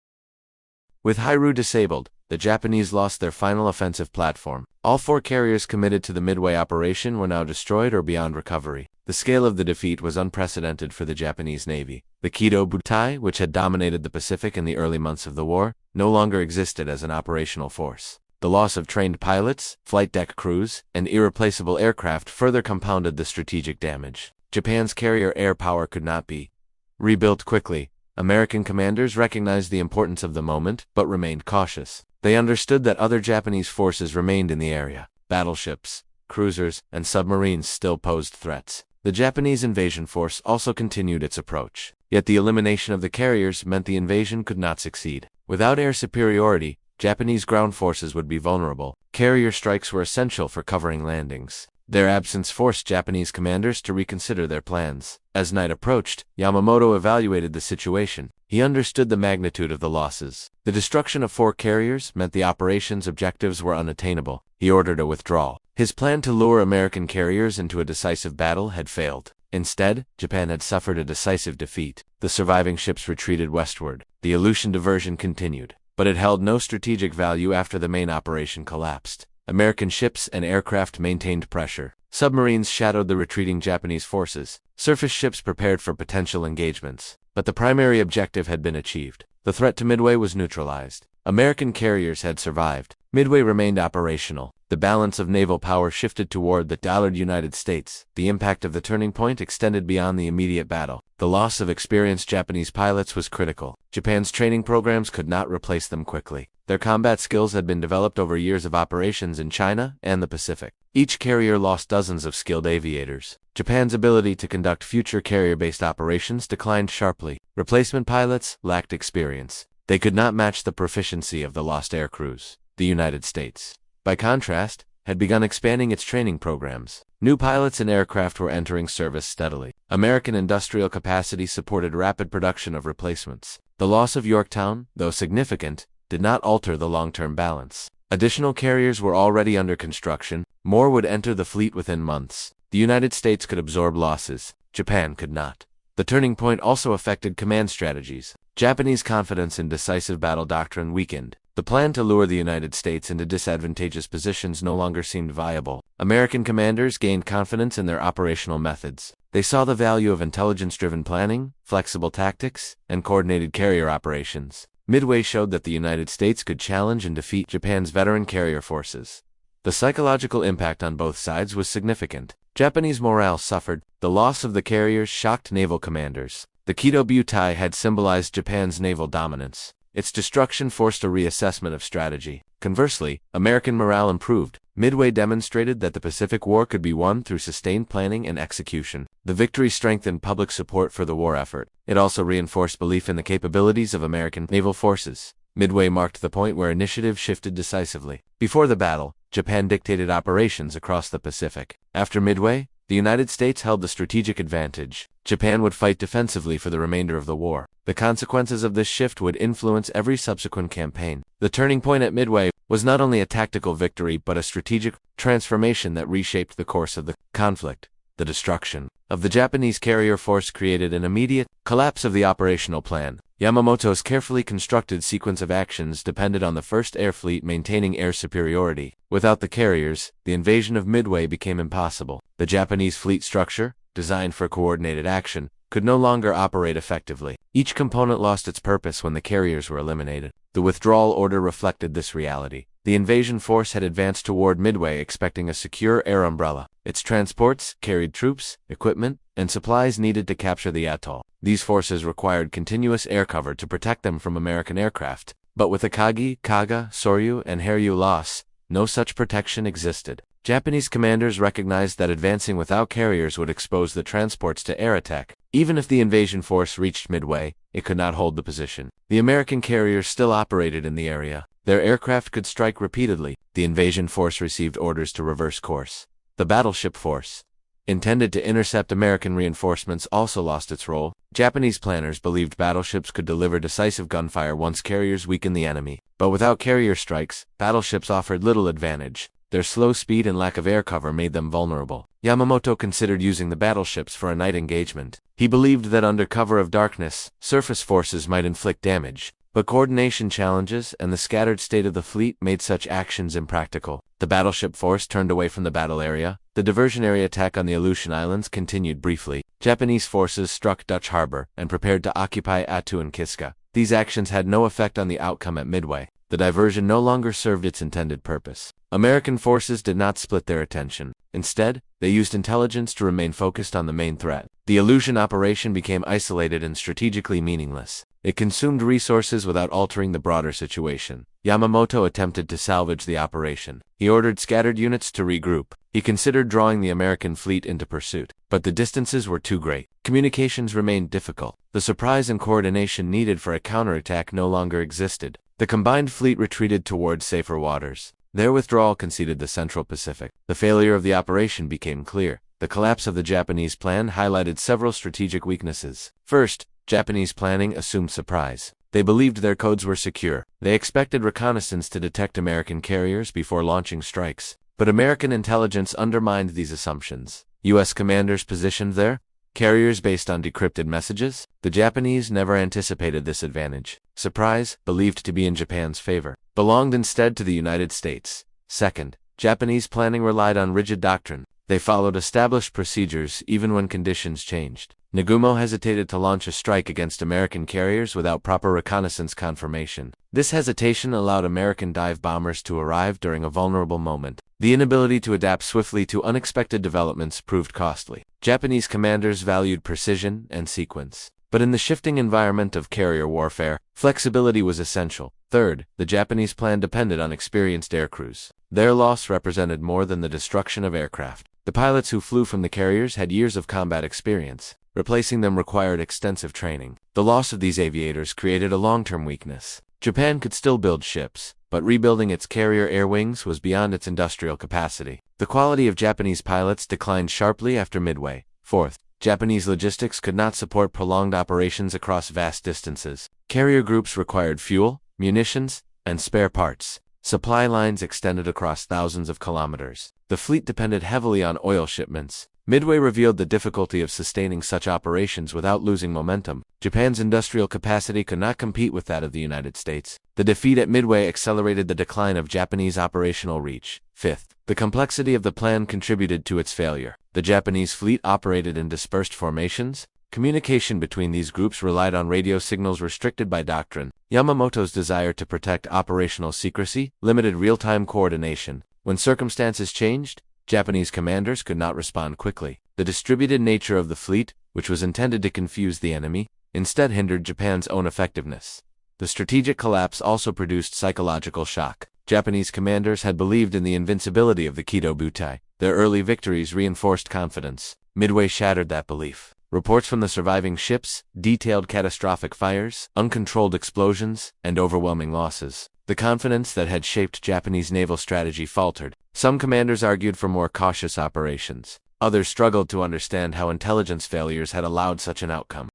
With Hiru disabled, the Japanese lost their final offensive platform. All 4 carriers committed to the Midway operation were now destroyed or beyond recovery. The scale of the defeat was unprecedented for the Japanese Navy. The Kido Butai, which had dominated the Pacific in the early months of the war, no longer existed as an operational force. The loss of trained pilots, flight deck crews, and irreplaceable aircraft further compounded the strategic damage. Japan's carrier air power could not be rebuilt quickly. American commanders recognized the importance of the moment, but remained cautious. They understood that other Japanese forces remained in the area. Battleships, cruisers, and submarines still posed threats. The Japanese invasion force also continued its approach. Yet the elimination of the carriers meant the invasion could not succeed. Without air superiority, Japanese ground forces would be vulnerable. Carrier strikes were essential for covering landings. Their absence forced Japanese commanders to reconsider their plans. As night approached, Yamamoto evaluated the situation. He understood the magnitude of the losses. The destruction of 4 carriers meant the operation's objectives were unattainable. He ordered a withdrawal. His plan to lure American carriers into a decisive battle had failed. Instead, Japan had suffered a decisive defeat. The surviving ships retreated westward. The Aleutian diversion continued, but it held no strategic value after the main operation collapsed. American ships and aircraft maintained pressure. Submarines shadowed the retreating Japanese forces. Surface ships prepared for potential engagements. But the primary objective had been achieved. The threat to Midway was neutralized. American carriers had survived. Midway remained operational. The balance of naval power shifted toward the United States. The impact of the turning point extended beyond the immediate battle. The loss of experienced Japanese pilots was critical. Japan's training programs could not replace them quickly. Their combat skills had been developed over years of operations in China and the Pacific. Each carrier lost dozens of skilled aviators. Japan's ability to conduct future carrier-based operations declined sharply. Replacement pilots lacked experience. They could not match the proficiency of the lost air crews. The United States, by contrast, had begun expanding its training programs. New pilots and aircraft were entering service steadily. American industrial capacity supported rapid production of replacements. The loss of Yorktown, though significant, did not alter the long-term balance. Additional carriers were already under construction. More would enter the fleet within months. The United States could absorb losses. Japan could not. The turning point also affected command strategies. Japanese confidence in decisive battle doctrine weakened. The plan to lure the United States into disadvantageous positions no longer seemed viable. American commanders gained confidence in their operational methods. They saw the value of intelligence-driven planning, flexible tactics, and coordinated carrier operations. Midway showed that the United States could challenge and defeat Japan's veteran carrier forces. The psychological impact on both sides was significant. Japanese morale suffered. The loss of the carriers shocked naval commanders. The Kido Butai had symbolized Japan's naval dominance. Its destruction forced a reassessment of strategy. Conversely, American morale improved. Midway demonstrated that the Pacific War could be won through sustained planning and execution. The victory strengthened public support for the war effort. It also reinforced belief in the capabilities of American naval forces. Midway marked the point where initiative shifted decisively. Before the battle, Japan dictated operations across the Pacific. After Midway, the United States held the strategic advantage. Japan would fight defensively for the remainder of the war. The consequences of this shift would influence every subsequent campaign. The turning point at Midway was not only a tactical victory but a strategic transformation that reshaped the course of the conflict. The destruction of the Japanese carrier force created an immediate collapse of the operational plan. Yamamoto's carefully constructed sequence of actions depended on the First Air Fleet maintaining air superiority. Without the carriers, the invasion of Midway became impossible. The Japanese fleet structure, designed for coordinated action, could no longer operate effectively. Each component lost its purpose when the carriers were eliminated. The withdrawal order reflected this reality. The invasion force had advanced toward Midway expecting a secure air umbrella. Its transports carried troops, equipment, and supplies needed to capture the atoll. These forces required continuous air cover to protect them from American aircraft. But with Akagi, Kaga, Soryu, and Hiryu loss, no such protection existed. Japanese commanders recognized that advancing without carriers would expose the transports to air attack. Even if the invasion force reached Midway, it could not hold the position. The American carriers still operated in the area. Their aircraft could strike repeatedly. The invasion force received orders to reverse course. The battleship force, intended to intercept American reinforcements, also lost its role. Japanese planners believed battleships could deliver decisive gunfire once carriers weakened the enemy. But without carrier strikes, battleships offered little advantage. Their slow speed and lack of air cover made them vulnerable. Yamamoto considered using the battleships for a night engagement. He believed that under cover of darkness, surface forces might inflict damage. But coordination challenges and the scattered state of the fleet made such actions impractical. The battleship force turned away from the battle area. The diversionary attack on the Aleutian Islands continued briefly. Japanese forces struck Dutch Harbor and prepared to occupy Attu and Kiska. These actions had no effect on the outcome at Midway. The diversion no longer served its intended purpose. American forces did not split their attention. Instead, they used intelligence to remain focused on the main threat. The Aleutian operation became isolated and strategically meaningless. It consumed resources without altering the broader situation. Yamamoto attempted to salvage the operation. He ordered scattered units to regroup. He considered drawing the American fleet into pursuit, but the distances were too great. Communications remained difficult. The surprise and coordination needed for a counterattack no longer existed. The combined fleet retreated towards safer waters. Their withdrawal conceded the Central Pacific. The failure of the operation became clear. The collapse of the Japanese plan highlighted several strategic weaknesses. First, Japanese planning assumed surprise. They believed their codes were secure. They expected reconnaissance to detect American carriers before launching strikes. But American intelligence undermined these assumptions. U.S. commanders positioned their carriers based on decrypted messages. The Japanese never anticipated this advantage. Surprise, believed to be in Japan's favor, belonged instead to the United States. Second, Japanese planning relied on rigid doctrine. They followed established procedures even when conditions changed. Nagumo hesitated to launch a strike against American carriers without proper reconnaissance confirmation. This hesitation allowed American dive bombers to arrive during a vulnerable moment. The inability to adapt swiftly to unexpected developments proved costly. Japanese commanders valued precision and sequence. But in the shifting environment of carrier warfare, flexibility was essential. Third, the Japanese plan depended on experienced aircrews. Their loss represented more than the destruction of aircraft. The pilots who flew from the carriers had years of combat experience. Replacing them required extensive training. The loss of these aviators created a long-term weakness. Japan could still build ships, but rebuilding its carrier air wings was beyond its industrial capacity. The quality of Japanese pilots declined sharply after Midway. Fourth, Japanese logistics could not support prolonged operations across vast distances. Carrier groups required fuel, munitions, and spare parts. Supply lines extended across thousands of kilometers. The fleet depended heavily on oil shipments. Midway revealed the difficulty of sustaining such operations without losing momentum. Japan's industrial capacity could not compete with that of the United States. The defeat at Midway accelerated the decline of Japanese operational reach. Fifth, the complexity of the plan contributed to its failure. The Japanese fleet operated in dispersed formations. Communication between these groups relied on radio signals restricted by doctrine. Yamamoto's desire to protect operational secrecy limited real-time coordination. When circumstances changed, Japanese commanders could not respond quickly. The distributed nature of the fleet, which was intended to confuse the enemy, instead hindered Japan's own effectiveness. The strategic collapse also produced psychological shock. Japanese commanders had believed in the invincibility of the Kido Butai. Their early victories reinforced confidence. Midway shattered that belief. Reports from the surviving ships detailed catastrophic fires, uncontrolled explosions, and overwhelming losses. The confidence that had shaped Japanese naval strategy faltered. Some commanders argued for more cautious operations. Others struggled to understand how intelligence failures had allowed such an outcome.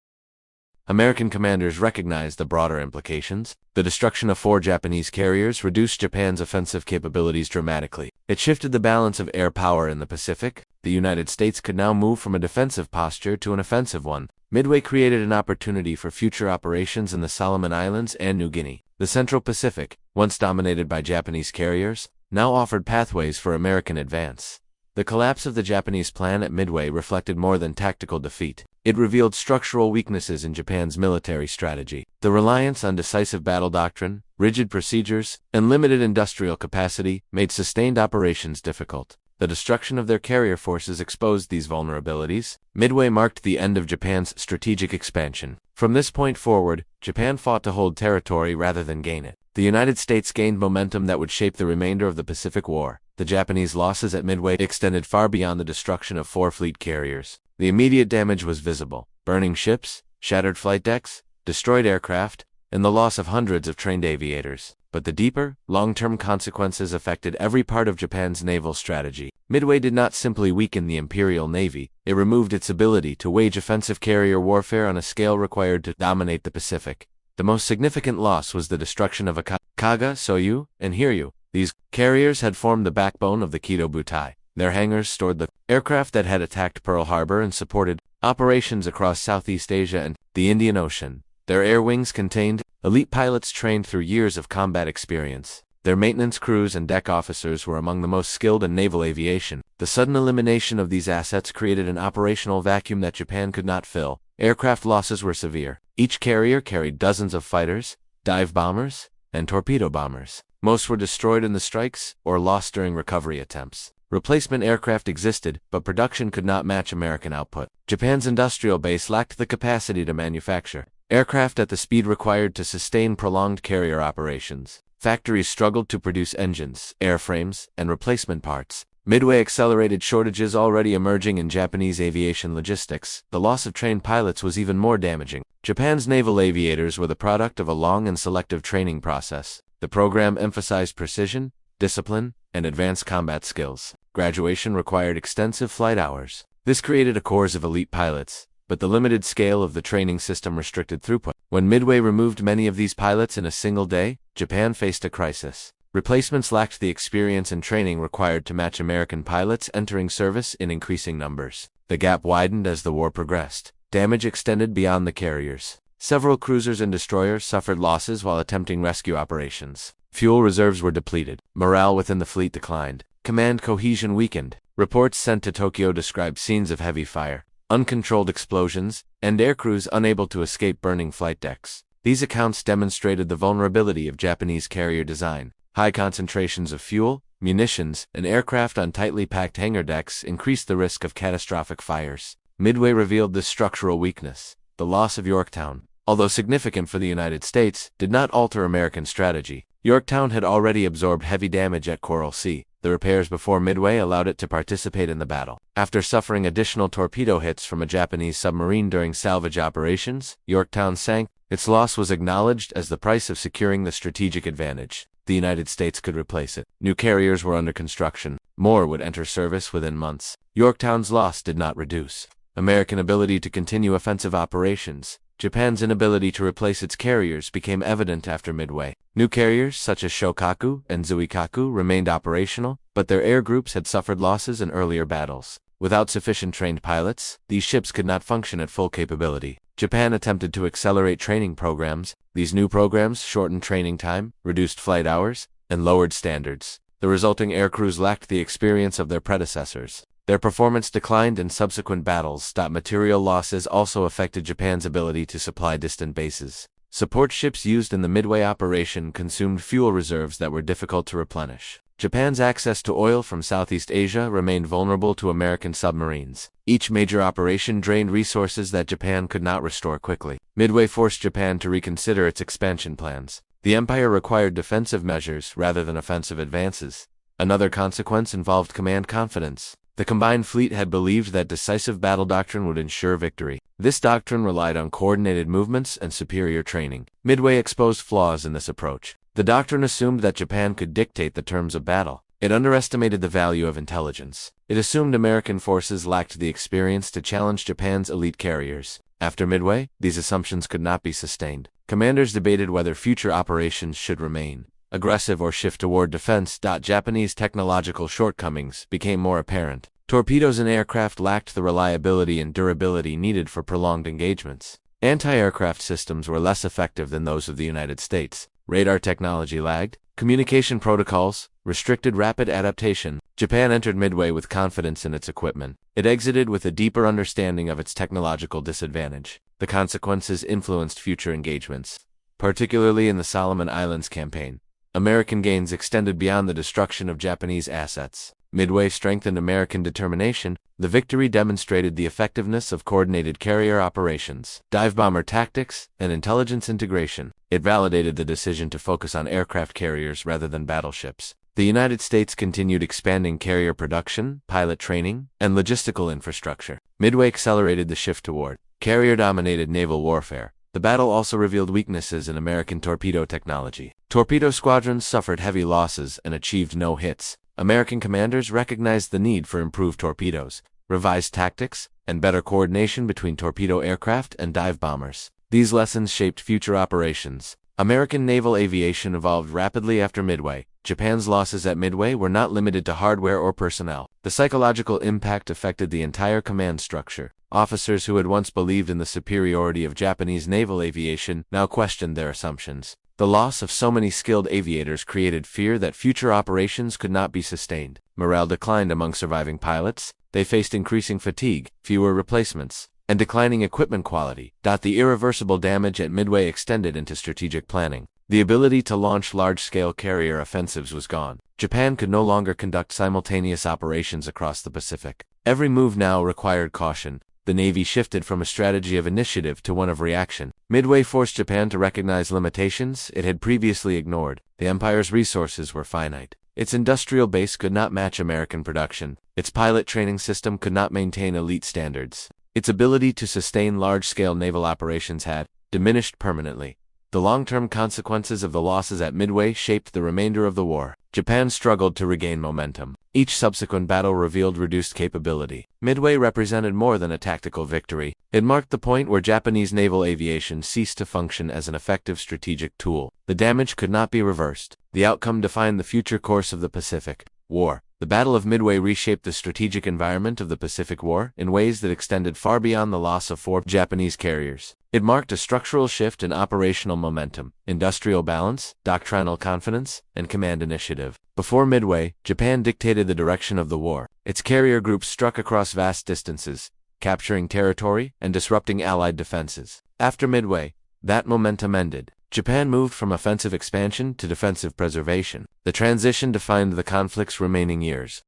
American commanders recognized the broader implications. The destruction of 4 Japanese carriers reduced Japan's offensive capabilities dramatically. It shifted the balance of air power in the Pacific. The United States could now move from a defensive posture to an offensive one. Midway created an opportunity for future operations in the Solomon Islands and New Guinea. The Central Pacific, once dominated by Japanese carriers, now offered pathways for American advance. The collapse of the Japanese plan at Midway reflected more than tactical defeat. It revealed structural weaknesses in Japan's military strategy. The reliance on decisive battle doctrine, rigid procedures, and limited industrial capacity made sustained operations difficult. The destruction of their carrier forces exposed these vulnerabilities. Midway marked the end of Japan's strategic expansion. From this point forward, Japan fought to hold territory rather than gain it. The United States gained momentum that would shape the remainder of the Pacific War. The Japanese losses at Midway extended far beyond the destruction of 4 fleet carriers. The immediate damage was visible. burning ships, shattered flight decks, destroyed aircraft, and the loss of hundreds of trained aviators. But the deeper, long-term consequences affected every part of Japan's naval strategy. Midway did not simply weaken the Imperial Navy, it removed its ability to wage offensive carrier warfare on a scale required to dominate the Pacific. The most significant loss was the destruction of Kaga, Soyu, and Hiryu. These carriers had formed the backbone of the Kido Butai. Their hangars stored the aircraft that had attacked Pearl Harbor and supported operations across Southeast Asia and the Indian Ocean. Their air wings contained elite pilots trained through years of combat experience. Their maintenance crews and deck officers were among the most skilled in naval aviation. The sudden elimination of these assets created an operational vacuum that Japan could not fill. Aircraft losses were severe. Each carrier carried dozens of fighters, dive bombers, and torpedo bombers. Most were destroyed in the strikes or lost during recovery attempts. Replacement aircraft existed, but production could not match American output. Japan's industrial base lacked the capacity to manufacture aircraft at the speed required to sustain prolonged carrier operations. Factories struggled to produce engines, airframes, and replacement parts. Midway accelerated shortages already emerging in Japanese aviation logistics. The loss of trained pilots was even more damaging. Japan's naval aviators were the product of a long and selective training process. The program emphasized precision, discipline, and advanced combat skills. Graduation required extensive flight hours. This created a corps of elite pilots, but the limited scale of the training system restricted throughput. When Midway removed many of these pilots in a single day, Japan faced a crisis. Replacements lacked the experience and training required to match American pilots entering service in increasing numbers. The gap widened as the war progressed. Damage extended beyond the carriers. Several cruisers and destroyers suffered losses while attempting rescue operations. Fuel reserves were depleted. Morale within the fleet declined. Command cohesion weakened. Reports sent to Tokyo described scenes of heavy fire, uncontrolled explosions, and aircrews unable to escape burning flight decks. These accounts demonstrated the vulnerability of Japanese carrier design. High concentrations of fuel, munitions, and aircraft on tightly packed hangar decks increased the risk of catastrophic fires. Midway revealed this structural weakness. The loss of Yorktown, although significant for the United States, did not alter American strategy. Yorktown had already absorbed heavy damage at Coral Sea. The repairs before Midway allowed it to participate in the battle. After suffering additional torpedo hits from a Japanese submarine during salvage operations, Yorktown sank. Its loss was acknowledged as the price of securing the strategic advantage. The United States could replace it. New carriers were under construction. More would enter service within months. Yorktown's loss did not reduce American ability to continue offensive operations. Japan's inability to replace its carriers became evident after Midway. New carriers such as Shokaku and Zuikaku remained operational, but their air groups had suffered losses in earlier battles. Without sufficient trained pilots, these ships could not function at full capability. Japan attempted to accelerate training programs. These new programs shortened training time, reduced flight hours, and lowered standards. The resulting aircrews lacked the experience of their predecessors. Their performance declined in subsequent battles. Material losses also affected Japan's ability to supply distant bases. Support ships used in the Midway operation consumed fuel reserves that were difficult to replenish. Japan's access to oil from Southeast Asia remained vulnerable to American submarines. Each major operation drained resources that Japan could not restore quickly. Midway forced Japan to reconsider its expansion plans. The empire required defensive measures rather than offensive advances. Another consequence involved command confidence. The combined fleet had believed that decisive battle doctrine would ensure victory. This doctrine relied on coordinated movements and superior training. Midway exposed flaws in this approach. The doctrine assumed that Japan could dictate the terms of battle. It underestimated the value of intelligence. It assumed American forces lacked the experience to challenge Japan's elite carriers. After Midway, these assumptions could not be sustained. Commanders debated whether future operations should remain aggressive or shift toward defense. Japanese technological shortcomings became more apparent. Torpedoes and aircraft lacked the reliability and durability needed for prolonged engagements. Anti-aircraft systems were less effective than those of the United States. Radar technology lagged. Communication protocols restricted rapid adaptation. Japan entered Midway with confidence in its equipment. It exited with a deeper understanding of its technological disadvantage. The consequences influenced future engagements, particularly in the Solomon Islands campaign. American gains extended beyond the destruction of Japanese assets. Midway strengthened American determination. The victory demonstrated the effectiveness of coordinated carrier operations, dive bomber tactics, and intelligence integration. It validated the decision to focus on aircraft carriers rather than battleships. The United States continued expanding carrier production, pilot training, and logistical infrastructure. Midway accelerated the shift toward Carrier-dominated naval warfare. The battle also revealed weaknesses in American torpedo technology. Torpedo squadrons suffered heavy losses and achieved no hits. American commanders recognized the need for improved torpedoes, revised tactics, and better coordination between torpedo aircraft and dive bombers. These lessons shaped future operations. American naval aviation evolved rapidly after Midway. Japan's losses at Midway were not limited to hardware or personnel. The psychological impact affected the entire command structure. Officers who had once believed in the superiority of Japanese naval aviation now questioned their assumptions. The loss of so many skilled aviators created fear that future operations could not be sustained. Morale declined among surviving pilots. They faced increasing fatigue, fewer replacements, and declining equipment quality. The irreversible damage at Midway extended into strategic planning. The ability to launch large-scale carrier offensives was gone. Japan could no longer conduct simultaneous operations across the Pacific. Every move now required caution. The Navy shifted from a strategy of initiative to one of reaction. Midway forced Japan to recognize limitations it had previously ignored. The empire's resources were finite. Its industrial base could not match American production. Its pilot training system could not maintain elite standards. Its ability to sustain large-scale naval operations had diminished permanently. The long-term consequences of the losses at Midway shaped the remainder of the war. Japan struggled to regain momentum. Each subsequent battle revealed reduced capability. Midway represented more than a tactical victory. It marked the point where Japanese naval aviation ceased to function as an effective strategic tool. The damage could not be reversed. The outcome defined the future course of the Pacific War. The Battle of Midway reshaped the strategic environment of the Pacific War in ways that extended far beyond the loss of 4 Japanese carriers. It marked a structural shift in operational momentum, industrial balance, doctrinal confidence, and command initiative. Before Midway, Japan dictated the direction of the war. Its carrier groups struck across vast distances, capturing territory and disrupting Allied defenses. After Midway, that momentum ended. Japan moved from offensive expansion to defensive preservation. The transition defined the conflict's remaining years.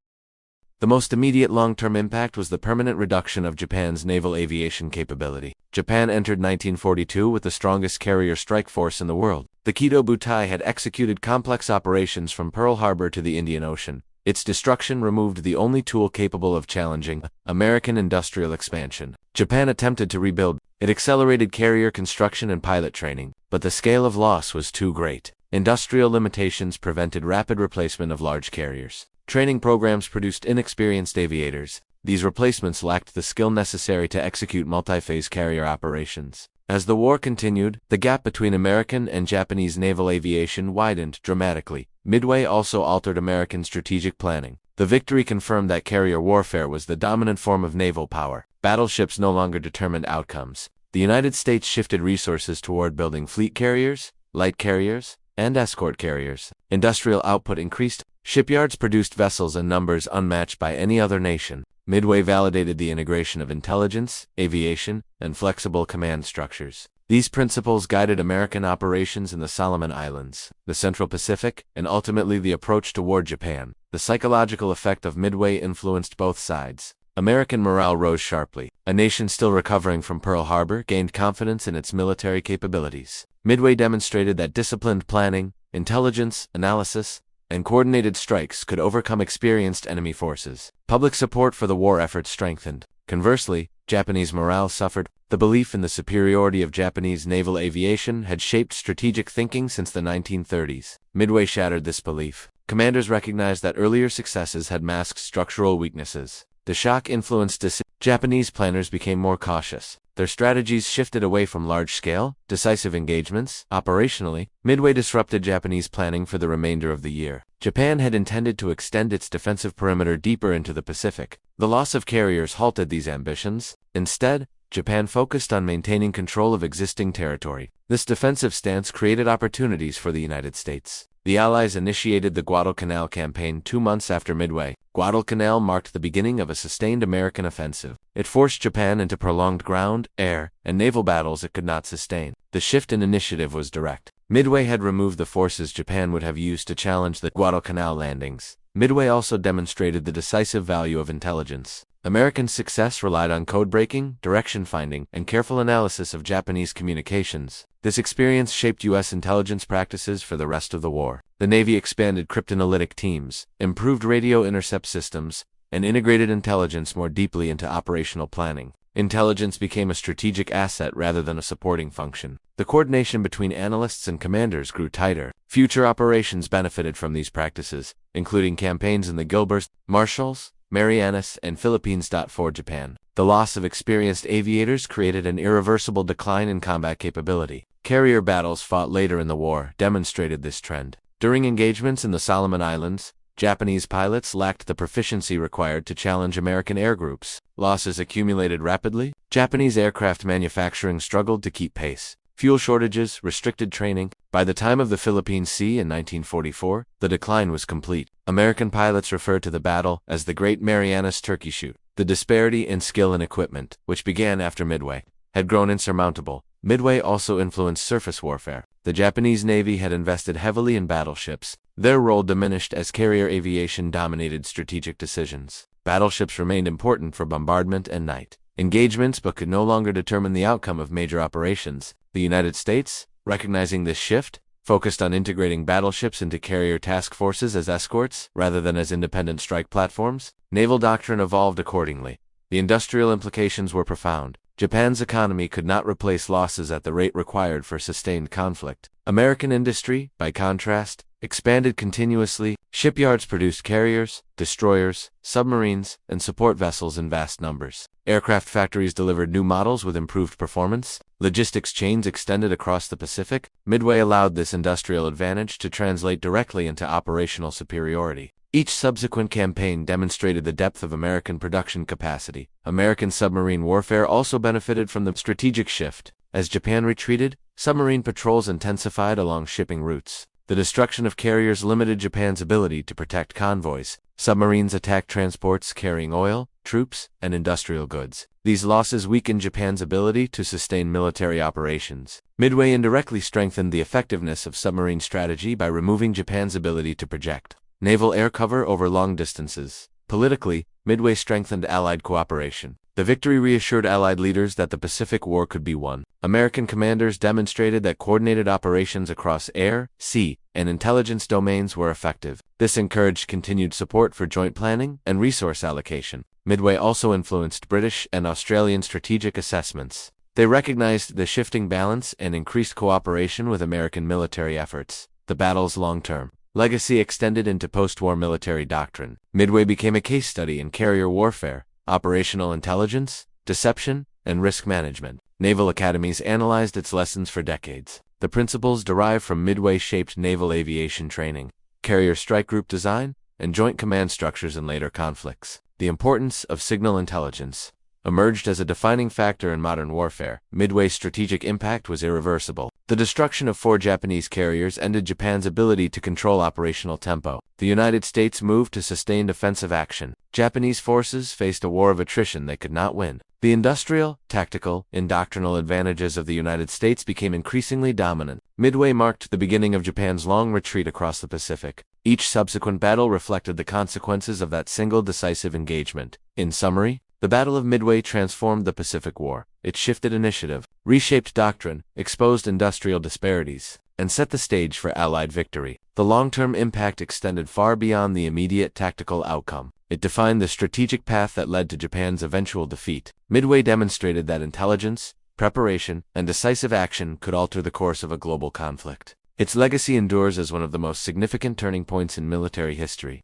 The most immediate long-term impact was the permanent reduction of Japan's naval aviation capability. Japan entered 1942 with the strongest carrier strike force in the world. The Kido Butai had executed complex operations from Pearl Harbor to the Indian Ocean. Its destruction removed the only tool capable of challenging American industrial expansion. Japan attempted to rebuild. It accelerated carrier construction and pilot training, but the scale of loss was too great. Industrial limitations prevented rapid replacement of large carriers. Training programs produced inexperienced aviators. These replacements lacked the skill necessary to execute multi-phase carrier operations. As the war continued, the gap between American and Japanese naval aviation widened dramatically. Midway also altered American strategic planning. The victory confirmed that carrier warfare was the dominant form of naval power. Battleships no longer determined outcomes. The United States shifted resources toward building fleet carriers, light carriers, and escort carriers. Industrial output increased. Shipyards produced vessels in numbers unmatched by any other nation. Midway validated the integration of intelligence, aviation, and flexible command structures. These principles guided American operations in the Solomon Islands, the Central Pacific, and ultimately the approach toward Japan. The psychological effect of Midway influenced both sides. American morale rose sharply. A nation still recovering from Pearl Harbor gained confidence in its military capabilities. Midway demonstrated that disciplined planning, intelligence, analysis, and coordinated strikes could overcome experienced enemy forces. Public support for the war effort strengthened. Conversely, Japanese morale suffered. The belief in the superiority of Japanese naval aviation had shaped strategic thinking since the 1930s. Midway shattered this belief. Commanders recognized that earlier successes had masked structural weaknesses. The shock influenced decisions. Japanese planners became more cautious. Their strategies shifted away from large-scale, decisive engagements. Operationally, Midway disrupted Japanese planning for the remainder of the year. Japan had intended to extend its defensive perimeter deeper into the Pacific. The loss of carriers halted these ambitions. Instead, Japan focused on maintaining control of existing territory. This defensive stance created opportunities for the United States. The Allies initiated the Guadalcanal campaign 2 months after Midway. Guadalcanal marked the beginning of a sustained American offensive. It forced Japan into prolonged ground, air, and naval battles it could not sustain. The shift in initiative was direct. Midway had removed the forces Japan would have used to challenge the Guadalcanal landings. Midway also demonstrated the decisive value of intelligence. American success relied on code-breaking, direction-finding, and careful analysis of Japanese communications. This experience shaped U.S. intelligence practices for the rest of the war. The Navy expanded cryptanalytic teams, improved radio intercept systems, and integrated intelligence more deeply into operational planning. Intelligence became a strategic asset rather than a supporting function. The coordination between analysts and commanders grew tighter. Future operations benefited from these practices, including campaigns in the Gilberts, Marshalls, Marianas, and Philippines. For Japan, the loss of experienced aviators created an irreversible decline in combat capability. Carrier battles fought later in the war demonstrated this trend. During engagements in the Solomon Islands, Japanese pilots lacked the proficiency required to challenge American air groups. Losses accumulated rapidly. Japanese aircraft manufacturing struggled to keep pace. Fuel shortages, restricted training. By the time of the Philippine Sea in 1944, the decline was complete. American pilots refer to the battle as the Great Marianas Turkey Shoot. The disparity in skill and equipment, which began after Midway, had grown insurmountable. Midway also influenced surface warfare. The Japanese Navy had invested heavily in battleships. Their role diminished as carrier aviation dominated strategic decisions. Battleships remained important for bombardment and night engagements but could no longer determine the outcome of major operations. The United States, recognizing this shift, focused on integrating battleships into carrier task forces as escorts rather than as independent strike platforms. Naval doctrine evolved accordingly. The industrial implications were profound. Japan's economy could not replace losses at the rate required for sustained conflict. American industry, by contrast, expanded continuously. Shipyards produced carriers, destroyers, submarines, and support vessels in vast numbers. Aircraft factories delivered new models with improved performance. Logistics chains extended across the Pacific. Midway allowed this industrial advantage to translate directly into operational superiority. Each subsequent campaign demonstrated the depth of American production capacity. American submarine warfare also benefited from the strategic shift. As Japan retreated, submarine patrols intensified along shipping routes. The destruction of carriers limited Japan's ability to protect convoys. Submarines attacked transports carrying oil, troops, and industrial goods. These losses weakened Japan's ability to sustain military operations. Midway indirectly strengthened the effectiveness of submarine strategy by removing Japan's ability to project naval air cover over long distances. Politically, Midway strengthened Allied cooperation. The victory reassured Allied leaders that the Pacific War could be won. American commanders demonstrated that coordinated operations across air, sea, and intelligence domains were effective. This encouraged continued support for joint planning and resource allocation. Midway also influenced British and Australian strategic assessments. They recognized the shifting balance and increased cooperation with American military efforts. The battle's long-term legacy extended into post-war military doctrine. Midway became a case study in carrier warfare, operational intelligence, deception, and risk management. Naval academies analyzed its lessons for decades. The principles derived from Midway-shaped naval aviation training, carrier strike group design, and joint command structures in later conflicts. The importance of signal intelligence emerged as a defining factor in modern warfare. Midway's strategic impact was irreversible. The destruction of 4 Japanese carriers ended Japan's ability to control operational tempo. The United States moved to sustained offensive action. Japanese forces faced a war of attrition they could not win. The industrial, tactical, and doctrinal advantages of the United States became increasingly dominant. Midway marked the beginning of Japan's long retreat across the Pacific. Each subsequent battle reflected the consequences of that single decisive engagement. In summary, the Battle of Midway transformed the Pacific War. It shifted initiative, reshaped doctrine, exposed industrial disparities, and set the stage for Allied victory. The long-term impact extended far beyond the immediate tactical outcome. It defined the strategic path that led to Japan's eventual defeat. Midway demonstrated that intelligence, preparation, and decisive action could alter the course of a global conflict. Its legacy endures as one of the most significant turning points in military history.